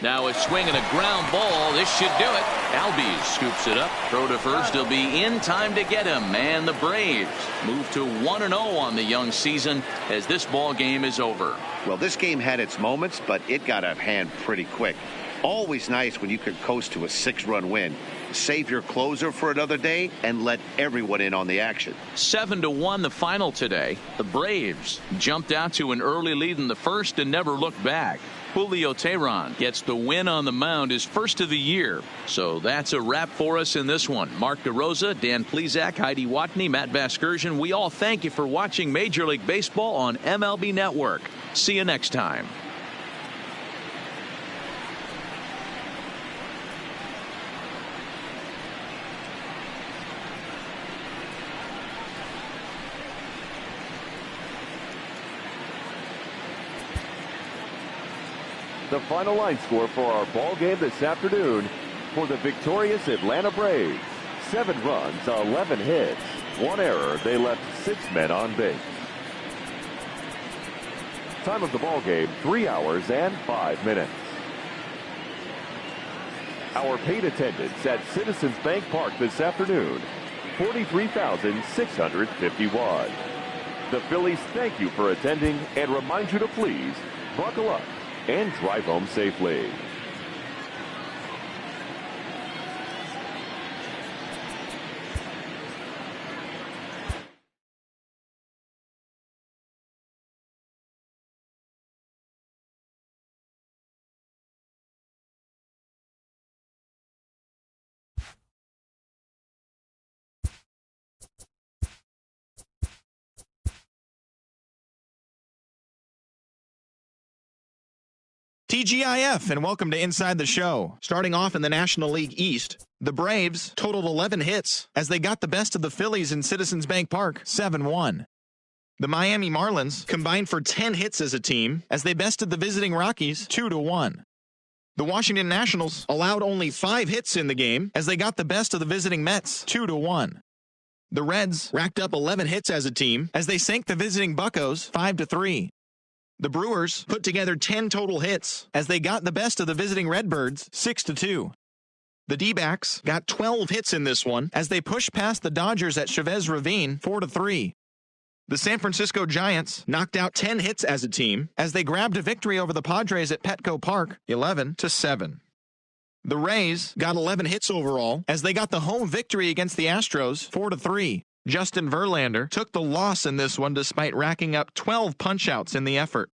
Now a swing and a ground ball. This should do it. Albies scoops it up. Throw to first. He'll be in time to get him. And the Braves move to 1-0 on the young season as this ball game is over. Well, this game had its moments, but it got out of hand pretty quick. Always nice when you could coast to a 6-run win. Save your closer for another day and let everyone in on the action. 7-1 the final today. The Braves jumped out to an early lead in the first and never looked back. Julio Teheran gets the win on the mound, his first of the year. So that's a wrap for us in this one. Mark DeRosa, Dan Plesac, Heidi Watney, Matt Vasgersian. We all thank you for watching Major League Baseball on MLB Network. See you next time. The final line score for our ball game this afternoon for the victorious Atlanta Braves. 7 runs, 11 hits, 1 error. They left 6 men on base. Time of the ball game, 3 hours and 5 minutes. Our paid attendance at Citizens Bank Park this afternoon, 43,651. The Phillies thank you for attending and remind you to please buckle up and drive home safely. TGIF, and welcome to Inside the Show. Starting off in the National League East, the Braves totaled 11 hits as they got the best of the Phillies in Citizens Bank Park, 7-1. The Miami Marlins combined for 10 hits as a team as they bested the visiting Rockies, 2-1. The Washington Nationals allowed only 5 hits in the game as they got the best of the visiting Mets, 2-1. The Reds racked up 11 hits as a team as they sank the visiting Buccos, 5-3. The Brewers put together 10 total hits as they got the best of the visiting Redbirds, 6-2. The D-backs got 12 hits in this one as they pushed past the Dodgers at Chavez Ravine, 4-3. The San Francisco Giants knocked out 10 hits as a team as they grabbed a victory over the Padres at Petco Park, 11-7. The Rays got 11 hits overall as they got the home victory against the Astros, 4-3. Justin Verlander took the loss in this one despite racking up 12 punch-outs in the effort.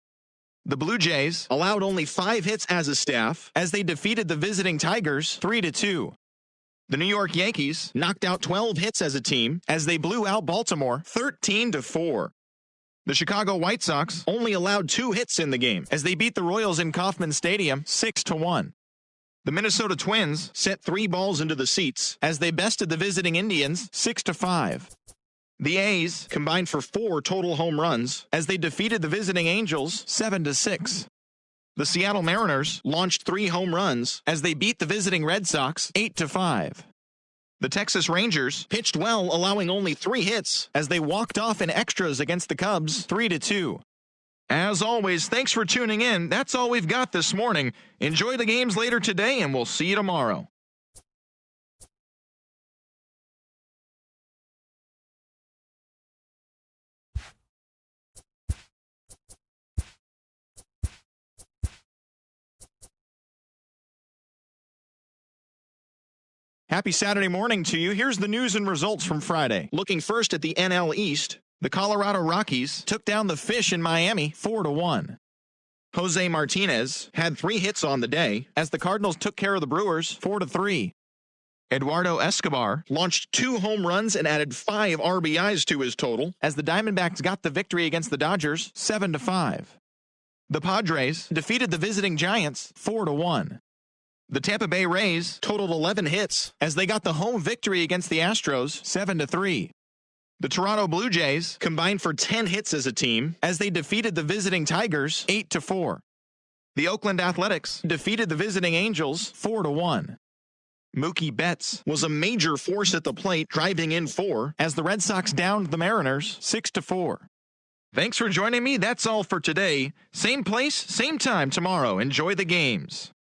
The Blue Jays allowed only 5 hits as a staff as they defeated the visiting Tigers 3-2. The New York Yankees knocked out 12 hits as a team as they blew out Baltimore 13-4. The Chicago White Sox only allowed 2 hits in the game as they beat the Royals in Kauffman Stadium 6-1. The Minnesota Twins set 3 balls into the seats as they bested the visiting Indians 6-5. The A's combined for 4 total home runs as they defeated the visiting Angels 7-6. The Seattle Mariners launched 3 home runs as they beat the visiting Red Sox 8-5. The Texas Rangers pitched well, allowing only 3 hits as they walked off in extras against the Cubs 3-2. As always, thanks for tuning in. That's all we've got this morning. Enjoy the games later today, and we'll see you tomorrow. Happy Saturday morning to you. Here's the news and results from Friday. Looking first at the NL East, the Colorado Rockies took down the Fish in Miami 4-1. Jose Martinez had 3 hits on the day as the Cardinals took care of the Brewers 4-3. Eduardo Escobar launched 2 home runs and added 5 RBIs to his total as the Diamondbacks got the victory against the Dodgers 7-5. The Padres defeated the visiting Giants 4-1. The Tampa Bay Rays totaled 11 hits as they got the home victory against the Astros 7-3. The Toronto Blue Jays combined for 10 hits as a team as they defeated the visiting Tigers 8-4. The Oakland Athletics defeated the visiting Angels 4-1. Mookie Betts was a major force at the plate, driving in 4 as the Red Sox downed the Mariners 6-4. Thanks for joining me. That's all for today. Same place, same time tomorrow. Enjoy the games.